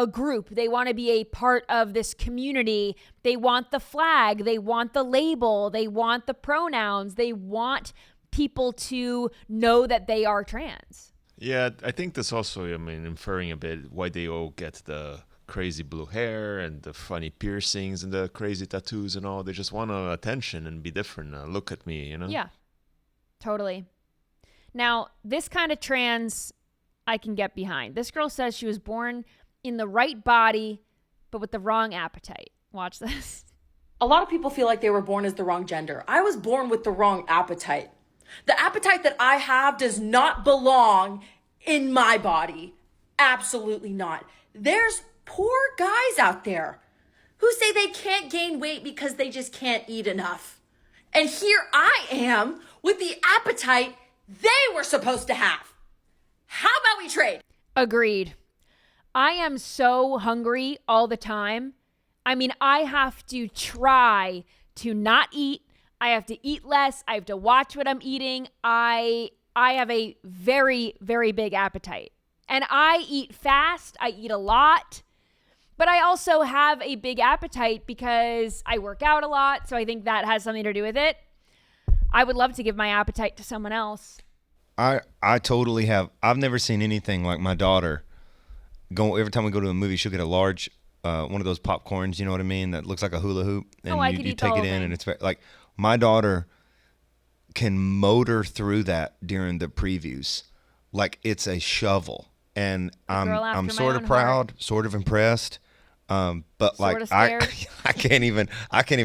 [SPEAKER 1] group. They want to be a part of this community. They want the flag. They want the label. They want the pronouns. They want people to know that they are trans.
[SPEAKER 9] Yeah, I think that's also, inferring a bit why they all get the crazy blue hair and the funny piercings and the crazy tattoos and all. They just want attention and be different. Look at me,
[SPEAKER 1] Yeah, totally. Now, this kind of trans I can get behind. This girl says she was born in the right body, but with the wrong appetite. Watch this.
[SPEAKER 10] A lot of people feel like they were born as the wrong gender. I was born with the wrong appetite. The appetite that I have does not belong in my body. Absolutely not. There's poor guys out there who say they can't gain weight because they just can't eat enough. And here I am with the appetite they were supposed to have. How about we trade?
[SPEAKER 1] Agreed. I am so hungry all the time. I have to try to not eat. I have to eat less. I have to watch what I'm eating. I have a very, very big appetite. And I eat fast. I eat a lot. But I also have a big appetite because I work out a lot. So I think that has something to do with it. I would love to give my appetite to someone else.
[SPEAKER 5] I totally have. I've never seen anything like my daughter go. Every time we go to a movie, she'll get a large one of those popcorns, you know what I mean, that looks like a hula hoop, and you take it in, and it's like my daughter can motor through that during the previews like it's a shovel, and I'm sort of proud, sort of impressed, but like I can't even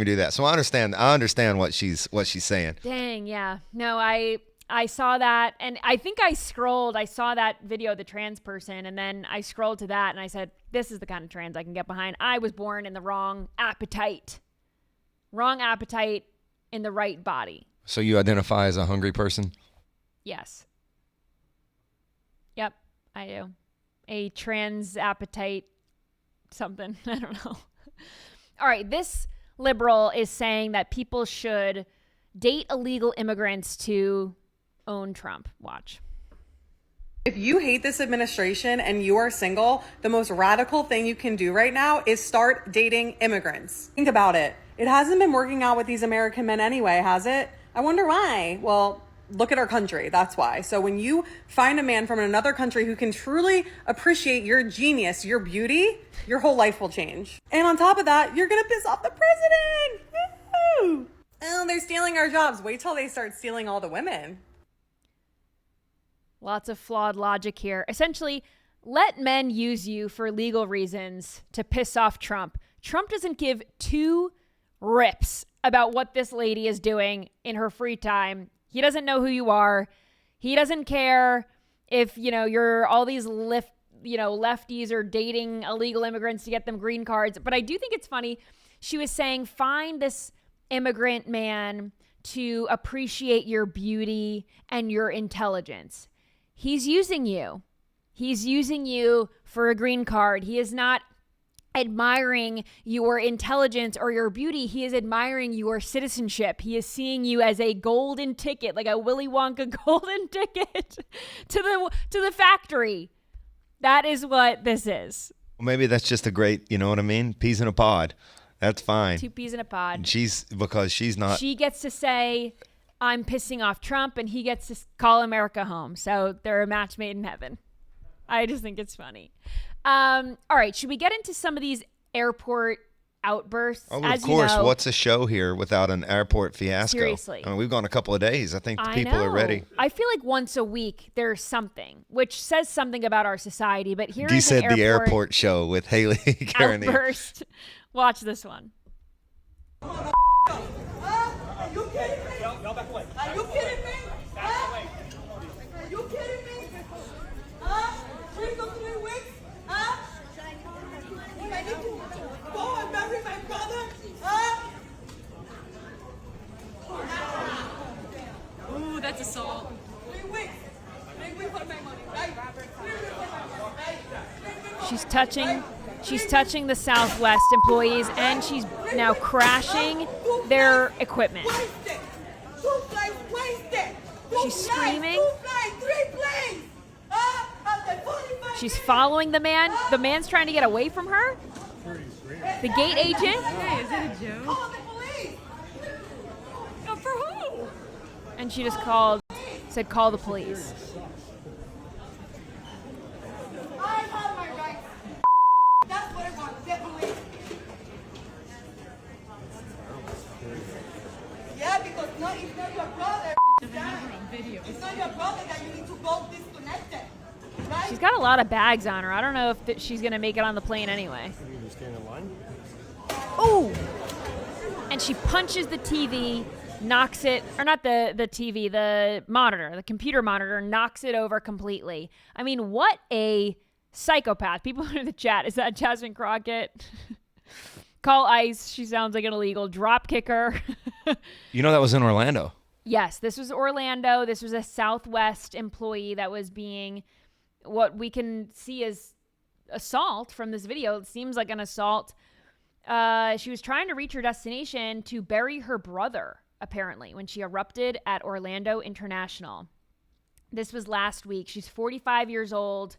[SPEAKER 5] do that. So I understand what she's saying.
[SPEAKER 1] Dang, yeah. No, I saw that, and I think I saw that video of the trans person, and then I scrolled to that, and I said, this is the kind of trans I can get behind. I was born in the wrong appetite in the right body.
[SPEAKER 5] So you identify as a hungry person?
[SPEAKER 1] Yes. Yep, I do. A trans appetite something. I don't know. All right, this liberal is saying that people should date illegal immigrants to own Trump. Watch.
[SPEAKER 11] If you hate this administration and you are single, the most radical thing you can do right now is start dating immigrants. Think about it. It hasn't been working out with these American men anyway, has it? I wonder why. Well, look at our country. That's why. So when you find a man from another country who can truly appreciate your genius, your beauty, your whole life will change. And on top of that, you're going to piss off the president. Woo! Oh, they're stealing our jobs. Wait till they start stealing all the women.
[SPEAKER 1] Lots of flawed logic here. Essentially, let men use you for legal reasons to piss off Trump. Trump doesn't give two rips about what this lady is doing in her free time. He doesn't know who you are. He doesn't care if, you're all these lefties are dating illegal immigrants to get them green cards. But I do think it's funny. She was saying, find this immigrant man to appreciate your beauty and your intelligence. He's using you. He's using you for a green card. He is not admiring your intelligence or your beauty. He is admiring your citizenship. He is seeing you as a golden ticket, like a Willy Wonka golden ticket to the factory. That is what this is.
[SPEAKER 5] Well, maybe that's just a great, you know what I mean? Peas in a pod. That's fine.
[SPEAKER 1] 2 peas in a pod.
[SPEAKER 5] Because she's not.
[SPEAKER 1] She gets to say, I'm pissing off Trump, and he gets to call America home. So they're a match made in heaven. I just think it's funny. All right, should we get into some of these airport outbursts?
[SPEAKER 5] Oh, of course. What's a show here without an airport fiasco?
[SPEAKER 1] Seriously.
[SPEAKER 5] We've gone a couple of days. I think the people are ready.
[SPEAKER 1] I feel like once a week there's something, which says something about our society. But here
[SPEAKER 5] You
[SPEAKER 1] is
[SPEAKER 5] said
[SPEAKER 1] an
[SPEAKER 5] the airport show with Hayley Caronia.
[SPEAKER 1] outburst. Watch this one.
[SPEAKER 12] Are you kidding me? Y'all back away. Are you kidding me? Are you kidding me? 3 to 3 weeks? When I need to go and bury my brother?
[SPEAKER 13] Ooh, that's assault.
[SPEAKER 12] 3 weeks. 3 weeks for my money, right? 3 weeks for my money, right?
[SPEAKER 1] She's touching the Southwest employees, and she's now crashing their equipment.
[SPEAKER 12] Wasted. 2 flights wasted.
[SPEAKER 1] She's screaming.
[SPEAKER 12] 2 flights, 3 planes.
[SPEAKER 1] She's following the man. The man's trying to get away from her. The gate agent.
[SPEAKER 13] Hey, is it a joke?
[SPEAKER 12] Call the police.
[SPEAKER 13] For who?
[SPEAKER 1] And she just said, call the police.
[SPEAKER 12] I have my rights. That's what I want. Get police. Yeah, because it's not your brother. It's not your brother that you need to go disconnected. Right?
[SPEAKER 1] She's got a lot of bags on her. I don't know if she's going to make it on the plane anyway. Ooh! And she punches the TV, knocks it, or not the TV, the monitor, the computer monitor, knocks it over completely. I mean, what a psychopath. People in the chat, is that Jasmine Crockett? Call ICE. She sounds like an illegal drop kicker.
[SPEAKER 5] You know that was in Orlando.
[SPEAKER 1] Yes, this was Orlando. This was a Southwest employee that was being what we can see as assault from this video. It seems like an assault. She was trying to reach her destination to bury her brother, apparently, when she erupted at Orlando International. This was last week. She's 45 years old.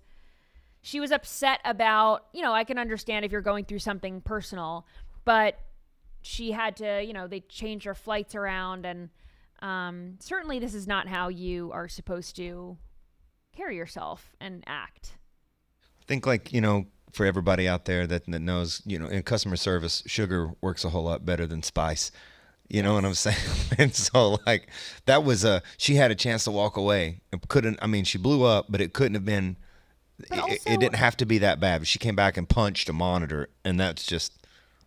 [SPEAKER 1] She was upset about, I can understand if you're going through something personal, but she had to, they changed her flights around, and certainly this is not how you are supposed to carry yourself and act.
[SPEAKER 5] I think for everybody out there that knows, in customer service, sugar works a whole lot better than spice. You know what I'm saying? And so that was she had a chance to walk away and she blew up, but it couldn't have been, it didn't have to be that bad. She came back and punched a monitor, and that's just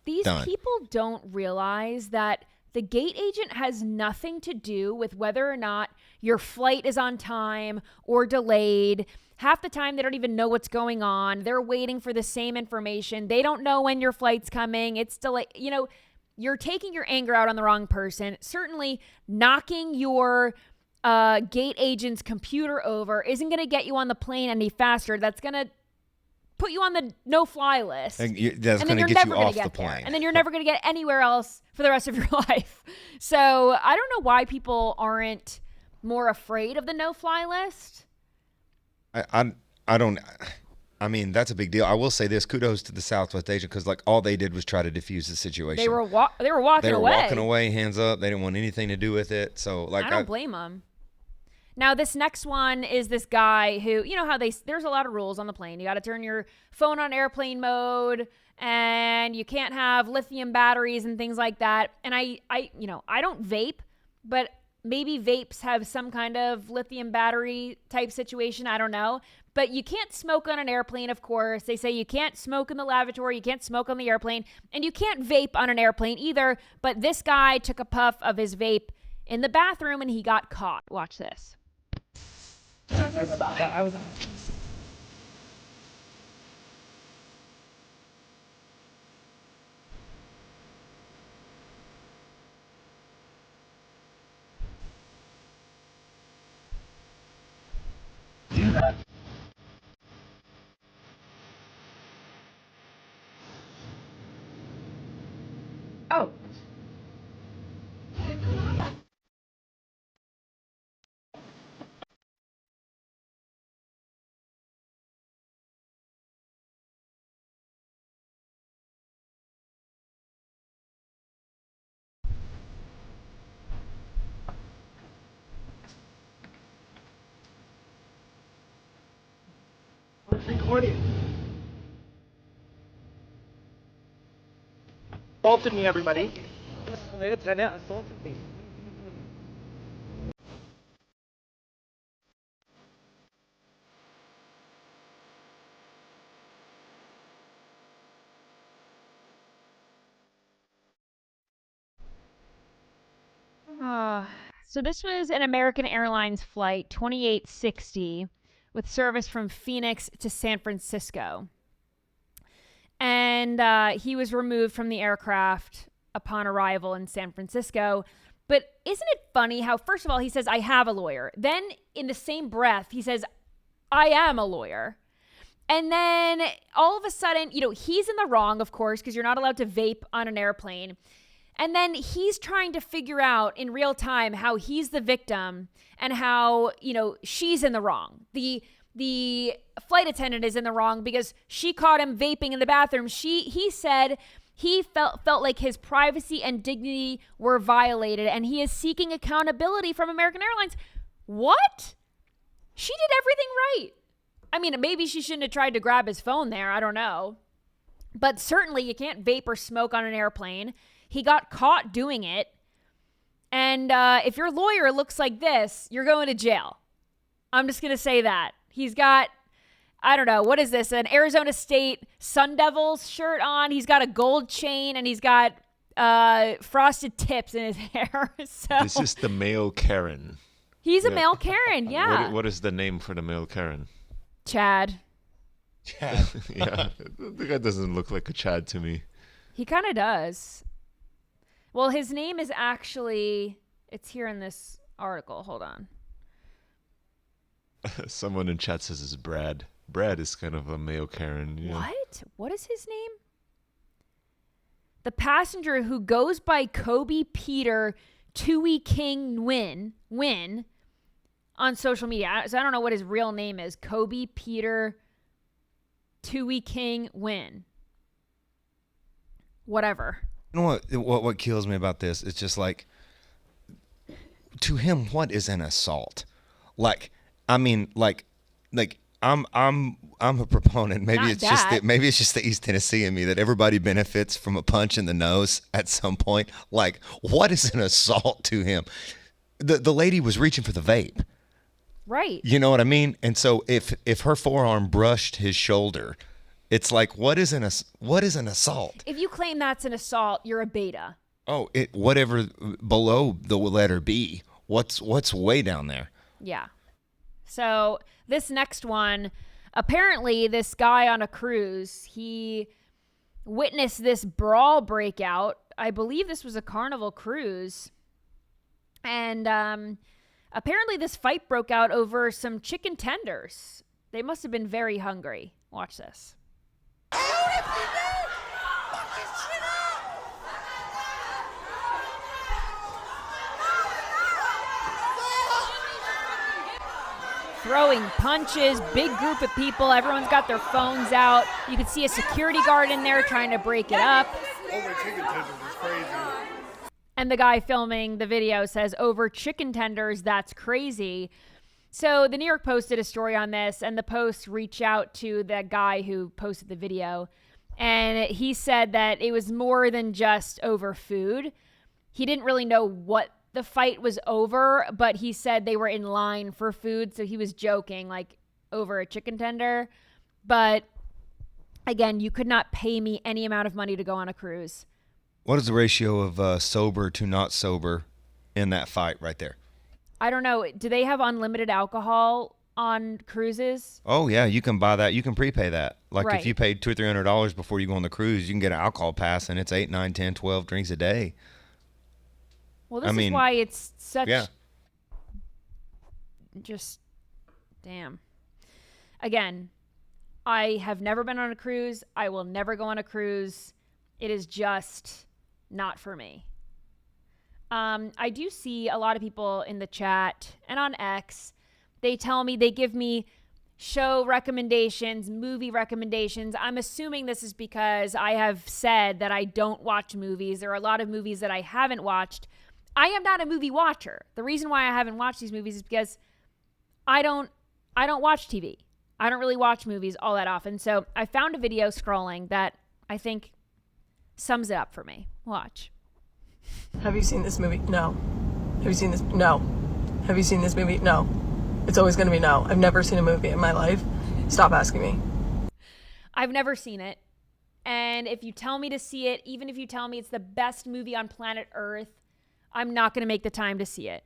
[SPEAKER 1] These
[SPEAKER 5] done.
[SPEAKER 1] people don't realize that the gate agent has nothing to do with whether or not your flight is on time or delayed. Half the time, they don't even know what's going on. They're waiting for the same information. They don't know when your flight's coming. It's delayed. You're taking your anger out on the wrong person. Certainly, knocking your gate agent's computer over isn't going to get you on the plane any faster. That's going to put you on the no-fly list.
[SPEAKER 5] That's going to get you off the plane.
[SPEAKER 1] And then you're never going to get anywhere else for the rest of your life. So I don't know why people aren't more afraid of the no-fly list.
[SPEAKER 5] I don't. I mean, that's a big deal. I will say this: kudos to the Southwest agent, because all they did was try to diffuse the situation.
[SPEAKER 1] They were walking
[SPEAKER 5] away, hands up. They didn't want anything to do with it. So
[SPEAKER 1] I don't blame them. Now, this next one is this guy who, how there's a lot of rules on the plane. You got to turn your phone on airplane mode, and you can't have lithium batteries and things like that. And I don't vape, but maybe vapes have some kind of lithium battery type situation. I don't know. But you can't smoke on an airplane, of course. They say you can't smoke in the lavatory, you can't smoke on the airplane, and you can't vape on an airplane either. But this guy took a puff of his vape in the bathroom, and he got caught. Watch this.
[SPEAKER 14] I was. Do that. Oh. It's recording. Assaulted me, everybody. Assaulted me.
[SPEAKER 1] So this was an American Airlines flight 2860 with service from Phoenix to San Francisco. And he was removed from the aircraft upon arrival in San Francisco. But isn't it funny how, first of all, he says, I have a lawyer. Then in the same breath, he says, I am a lawyer. And then all of a sudden, he's in the wrong, of course, because you're not allowed to vape on an airplane. And then he's trying to figure out in real time how he's the victim and how, she's in the wrong. The flight attendant is in the wrong because she caught him vaping in the bathroom. He said he felt like his privacy and dignity were violated, and he is seeking accountability from American Airlines. What? She did everything right. I mean, maybe she shouldn't have tried to grab his phone there. I don't know. But certainly you can't vape or smoke on an airplane. He got caught doing it. And if your lawyer looks like this, you're going to jail. I'm just going to say that. He's got, I don't know, what is this? An Arizona State Sun Devils shirt on. He's got a gold chain and he's got frosted tips in his hair. So
[SPEAKER 9] This is the male Karen.
[SPEAKER 1] He's a male Karen, yeah.
[SPEAKER 9] What is the name for the male Karen?
[SPEAKER 1] Chad.
[SPEAKER 9] Yeah, the guy doesn't look like a Chad to me.
[SPEAKER 1] He kind of does. Well, his name is actually, it's here in this article. Hold on.
[SPEAKER 9] Someone in chat says it's Brad. Brad is kind of a male Karen. Yeah.
[SPEAKER 1] What? What is his name? The passenger who goes by Kobe Peter Tui King Nguyen on social media. So I don't know what his real name is. Kobe Peter Tui King Nguyen. Whatever.
[SPEAKER 5] You know what kills me about this? It's just like, to him, what is an assault? Like, I mean, like I'm a proponent. Maybe
[SPEAKER 1] Not
[SPEAKER 5] it's
[SPEAKER 1] that.
[SPEAKER 5] maybe it's just the East Tennessee in me that everybody benefits from a punch in the nose at some point. Like, what is an assault to him? The lady was reaching for the vape.
[SPEAKER 1] Right.
[SPEAKER 5] You know what I mean? And so if her forearm brushed his shoulder, it's like, what is an assault?
[SPEAKER 1] If you claim that's an assault, you're a beta.
[SPEAKER 5] Oh, whatever below the letter B. What's way down there?
[SPEAKER 1] Yeah. So this next one, apparently this guy on a cruise, he witnessed this brawl breakout. I believe this was a Carnival cruise. And apparently this fight broke out over some chicken tenders. They must have been very hungry. Watch this. Throwing punches, big group of people. Everyone's got their phones out. You could see a security guard in there trying to break it up.
[SPEAKER 15] Over chicken tenders is crazy.
[SPEAKER 1] And the guy filming the video says, over chicken tenders, that's crazy. So the New York Post did a story on this, and the Post reached out to the guy who posted the video. And he said that it was more than just over food. He didn't really know what the fight was over, but he said they were in line for food. So he was joking, like, over a chicken tender. But again, you could not pay me any amount of money to go on a cruise.
[SPEAKER 5] What is the ratio of sober to not sober in that fight right there?
[SPEAKER 1] I don't know. Do they have unlimited alcohol on cruises?
[SPEAKER 5] Oh yeah, you can buy that. You can prepay that. Like
[SPEAKER 1] Right.
[SPEAKER 5] if you paid $200 or $300 before you go on the cruise, you can get an alcohol pass, and it's 8, 9, 10, 12 drinks a day.
[SPEAKER 1] Well, this
[SPEAKER 5] I mean,
[SPEAKER 1] is why it's such
[SPEAKER 5] yeah.
[SPEAKER 1] just damn. Again, I have never been on a cruise. I will never go on a cruise. It is just not for me. I do see a lot of people in the chat and on X. They tell me, they give me show recommendations, movie recommendations. I'm assuming this is because I have said that I don't watch movies. There are a lot of movies that I haven't watched. I am not a movie watcher. The reason why I haven't watched these movies is because I don't watch TV. I don't really watch movies all that often. So I found a video scrolling that I think sums it up for me. Watch.
[SPEAKER 16] Have you seen this movie? No. Have you seen this? No. Have you seen this movie? No. It's always going to be no. I've never seen a movie in my life. Stop asking me.
[SPEAKER 1] I've never seen it. And if you tell me to see it, even if you tell me it's the best movie on planet Earth, I'm not going to make the time to see it.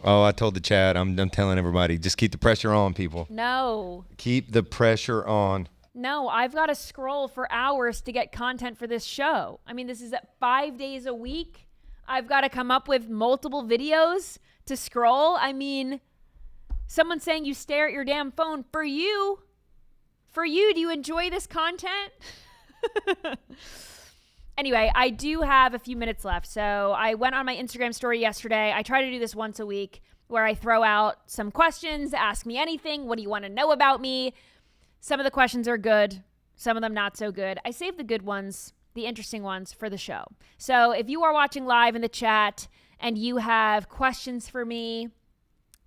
[SPEAKER 5] Oh, I told the chat. I'm telling everybody, just keep the pressure on, people.
[SPEAKER 1] No.
[SPEAKER 5] Keep the pressure on.
[SPEAKER 1] No, I've got to scroll for hours to get content for this show. I mean, this is 5 days a week. I've got to come up with multiple videos to scroll. I mean, someone's saying you stare at your damn phone. For you, do you enjoy this content? Anyway, I do have a few minutes left. So I went on my Instagram story yesterday. I try to do this once a week where I throw out some questions, ask me anything. What do you want to know about me? Some of the questions are good, some of them not so good. I save the good ones, the interesting ones for the show. So if you are watching live in the chat and you have questions for me,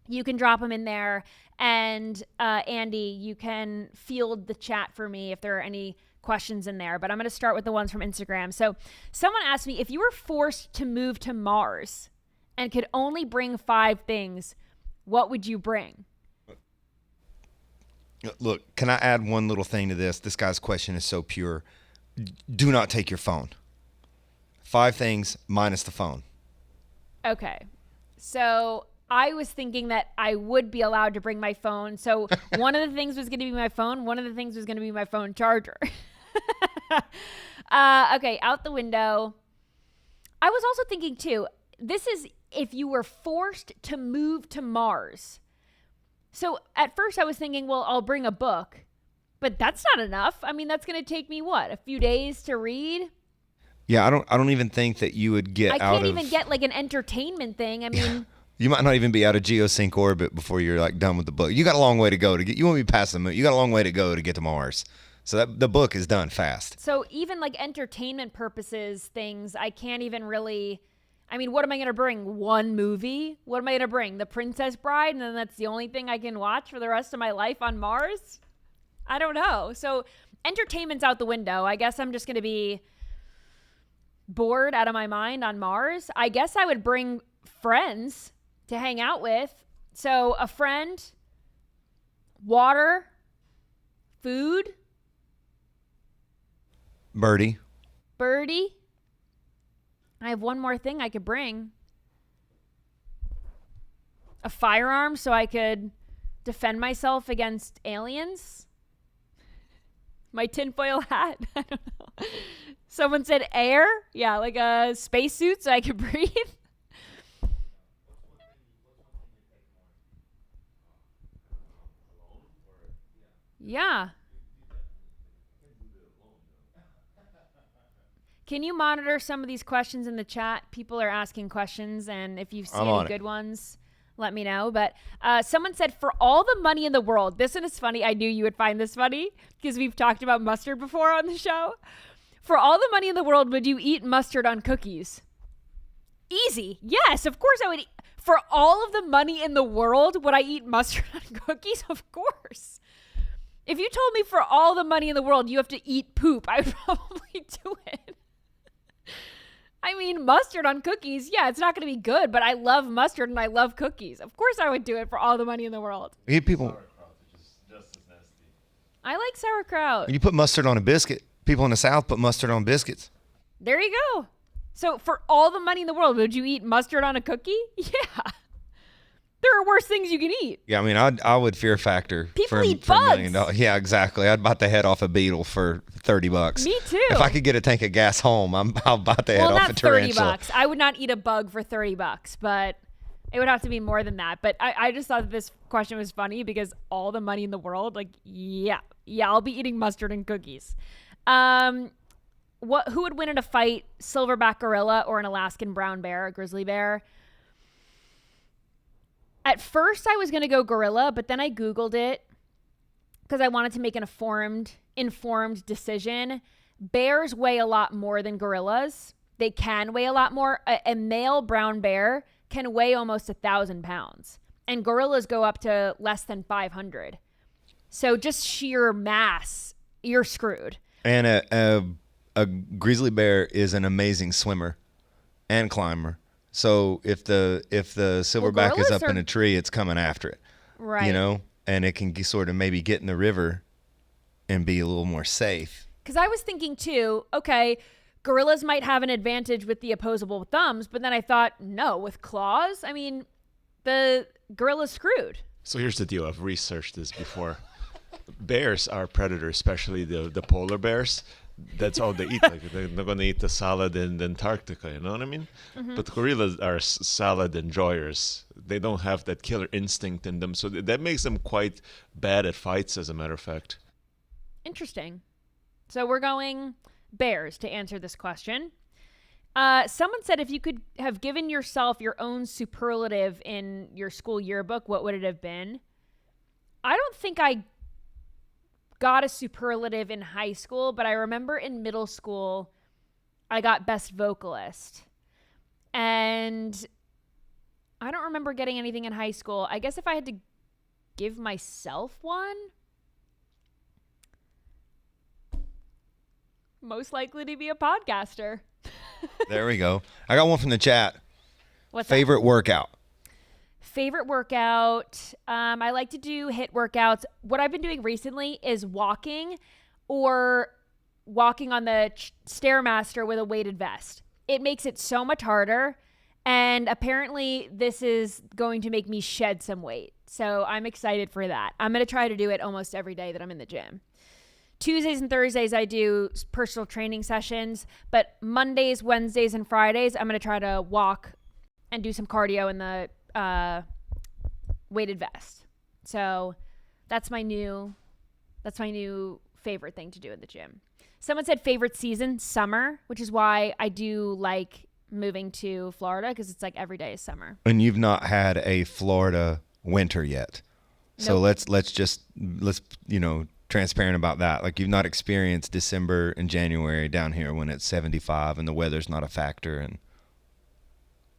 [SPEAKER 1] you can drop them in there. And Andy, you can field the chat for me if there are any questions in there. But I'm going to start with the ones from Instagram. So someone asked me, if you were forced to move to Mars and could only bring 5 things, what would you bring?
[SPEAKER 5] Look, can I add one little thing to this? This guy's question is so pure. Do not take your phone. 5 things minus the phone.
[SPEAKER 1] Okay. So I was thinking that I would be allowed to bring my phone. So one of the things was going to be my phone. One of the things was going to be my phone charger. Okay, out the window. I was also thinking too, this is if you were forced to move to Mars. So at first I was thinking, well, I'll bring a book, but that's not enough. I mean, that's going to take me a few days to read?
[SPEAKER 5] Yeah, I don't even think that you would get out of...
[SPEAKER 1] I can't even get like an entertainment thing. I mean...
[SPEAKER 5] You might not even be out of geosync orbit before you're like done with the book. You got a long way to go to get... You won't be past the moon. You got a long way to go to get to Mars. So the book is done fast.
[SPEAKER 1] So even like entertainment purposes things, I can't even really... I mean, what am I going to bring? One movie? What am I going to bring? The Princess Bride? And then that's the only thing I can watch for the rest of my life on Mars? I don't know. So entertainment's out the window. I guess I'm just going to be bored out of my mind on Mars. I guess I would bring friends to hang out with. So a friend, water, food.
[SPEAKER 5] Birdie.
[SPEAKER 1] I have one more thing I could bring. A firearm so I could defend myself against aliens. My tinfoil hat. I don't know. Someone said air. Yeah, like a spacesuit so I could breathe. Yeah. Can you monitor some of these questions in the chat? People are asking questions, and if you see any good ones, let me know. But someone said, for all the money in the world, this one is funny. I knew you would find this funny because we've talked about mustard before on the show. For all the money in the world, would you eat mustard on cookies? Easy. Yes, of course I would. For all of the money in the world, would I eat mustard on cookies? Of course. If you told me for all the money in the world, you have to eat poop, I would probably do it. I mean, mustard on cookies, yeah, it's not going to be good, but I love mustard and I love cookies. Of course I would do it for all the money in the world.
[SPEAKER 5] People.
[SPEAKER 1] I like sauerkraut.
[SPEAKER 5] You put mustard on a biscuit. People in the South put mustard on biscuits.
[SPEAKER 1] There you go. So for all the money in the world, would you eat mustard on a cookie? Yeah. There are worse things you can eat.
[SPEAKER 5] Yeah, I mean, I would fear factor.
[SPEAKER 1] People
[SPEAKER 5] for
[SPEAKER 1] eat
[SPEAKER 5] $1 million.
[SPEAKER 1] bugs.
[SPEAKER 5] Yeah, exactly. I'd bite the head off a beetle for $30.
[SPEAKER 1] Me too.
[SPEAKER 5] If I could get a tank of gas home, I'll bite the head off a tarantula.
[SPEAKER 1] $30. I would not eat a bug for $30, but it would have to be more than that. But I just thought that this question was funny because all the money in the world, like, yeah, I'll be eating mustard and cookies. Who would win in a fight, silverback gorilla or an Alaskan brown bear, a grizzly bear? At first, I was going to go gorilla, but then I Googled it because I wanted to make an informed decision. Bears weigh a lot more than gorillas. They can weigh a lot more. A male brown bear can weigh almost 1,000 pounds, and gorillas go up to less than 500. So just sheer mass, you're screwed.
[SPEAKER 5] And a grizzly bear is an amazing swimmer and climber. So if the silverback is up in a tree, it's coming after it.
[SPEAKER 1] Right.
[SPEAKER 5] You know, and it can sort of maybe get in the river and be a little more safe.
[SPEAKER 1] Because I was thinking too, okay, gorillas might have an advantage with the opposable thumbs, but then I thought, no, with claws, I mean, the gorilla's screwed.
[SPEAKER 9] So here's the deal. I've researched this before. Bears are predators, especially the polar bears. That's all they eat. Like they're going to eat the salad in Antarctica, you know what I mean?
[SPEAKER 1] Mhm.
[SPEAKER 9] But gorillas are salad enjoyers. They don't have that killer instinct in them, so that makes them quite bad at fights, as a matter of fact.
[SPEAKER 1] Interesting. So we're going bears to answer this question. Someone said if you could have given yourself your own superlative in your school yearbook, what would it have been? I don't think I got a superlative in high school, but I remember in middle school, I got best vocalist. And I don't remember getting anything in high school. I guess if I had to give myself one, most likely to be a podcaster.
[SPEAKER 5] There we go. I got one from the chat.
[SPEAKER 1] What's
[SPEAKER 5] Favorite workout?
[SPEAKER 1] Favorite workout. I like to do HIIT workouts. What I've been doing recently is walking or walking on the Stairmaster with a weighted vest. It makes it so much harder. And apparently this is going to make me shed some weight. So I'm excited for that. I'm going to try to do it almost every day that I'm in the gym. Tuesdays and Thursdays, I do personal training sessions. But Mondays, Wednesdays, and Fridays, I'm going to try to walk and do some cardio in the weighted vest. So that's my new favorite thing to do in the gym. Someone said favorite season, summer, which is why I do like moving to Florida, because it's like every day is summer.
[SPEAKER 5] And you've not had a Florida winter yet. So
[SPEAKER 1] Nope.
[SPEAKER 5] let's transparent about that. Like, you've not experienced December and January down here when it's 75 and the weather's not a factor, and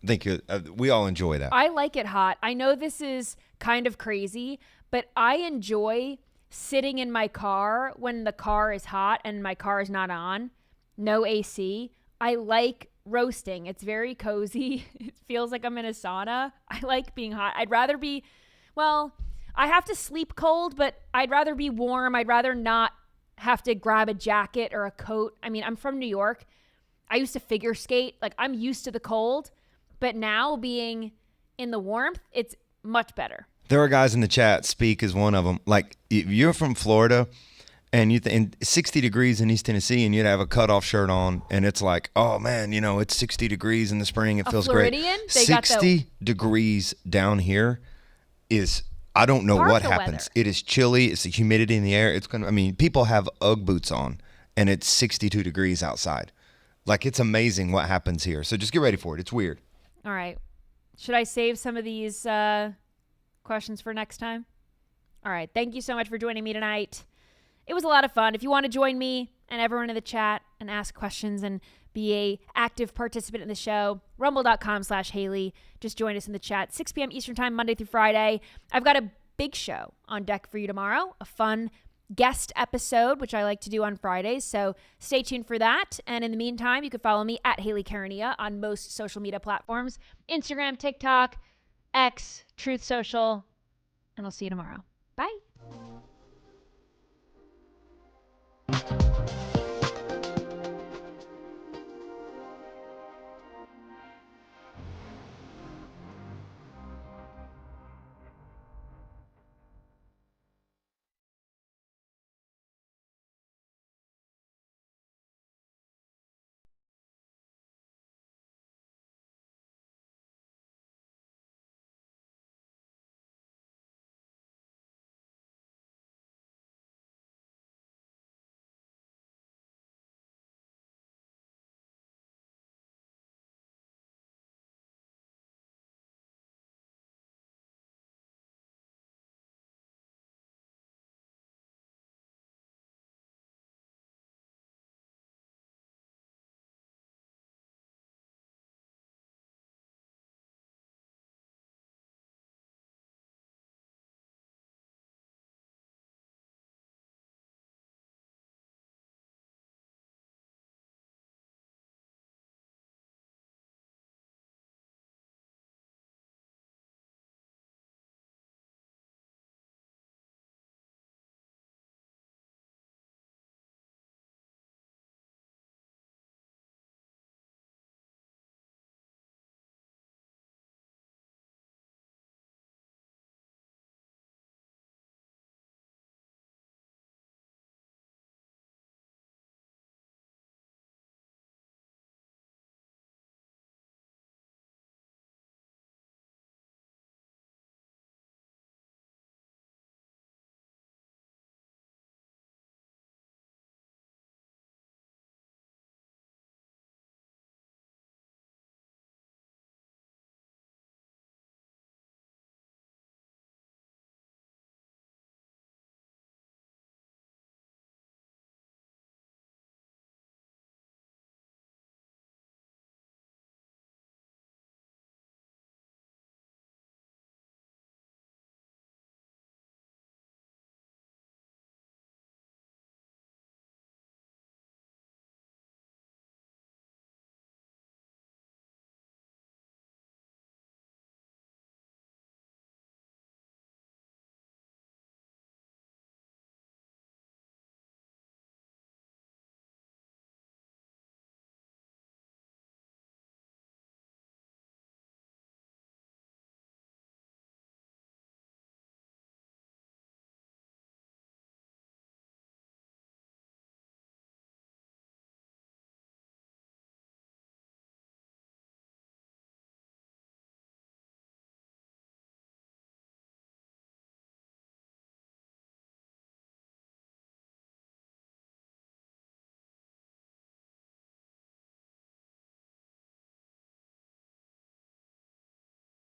[SPEAKER 5] I think we all enjoy that.
[SPEAKER 1] I like it hot. I know this is kind of crazy, but I enjoy sitting in my car when the car is hot and my car is not on, no AC. I like roasting. It's very cozy. It feels like I'm in a sauna. I like being hot. I'd rather be, well, I have to sleep cold, but I'd rather be warm. I'd rather not have to grab a jacket or a coat. I mean, I'm from New York. I used to figure skate. Like, I'm used to the cold. But now being in the warmth, it's much better.
[SPEAKER 5] There are guys in the chat, Speak is one of them. Like, if you're from Florida and in 60 degrees in East Tennessee and you'd have a cutoff shirt on and it's like, oh man, it's 60 degrees in the spring. It feels great.
[SPEAKER 1] Floridian? They got
[SPEAKER 5] 60 degrees down here is, I don't know
[SPEAKER 1] Part
[SPEAKER 5] what
[SPEAKER 1] of the
[SPEAKER 5] happens.
[SPEAKER 1] weather.
[SPEAKER 5] It is chilly. It's the humidity in the air. People have Ugg boots on and it's 62 degrees outside. Like, it's amazing what happens here. So just get ready for it. It's weird.
[SPEAKER 1] All right. Should I save some of these questions for next time? All right. Thank you so much for joining me tonight. It was a lot of fun. If you want to join me and everyone in the chat and ask questions and be a active participant in the show, rumble.com/Hayley. Just join us in the chat. 6 p.m. Eastern time, Monday through Friday. I've got a big show on deck for you tomorrow, a fun guest episode, which I like to do on Fridays. So stay tuned for that. And in the meantime, you can follow me at Hayley Caronia on most social media platforms, Instagram, TikTok, X, Truth Social, and I'll see you tomorrow. Bye.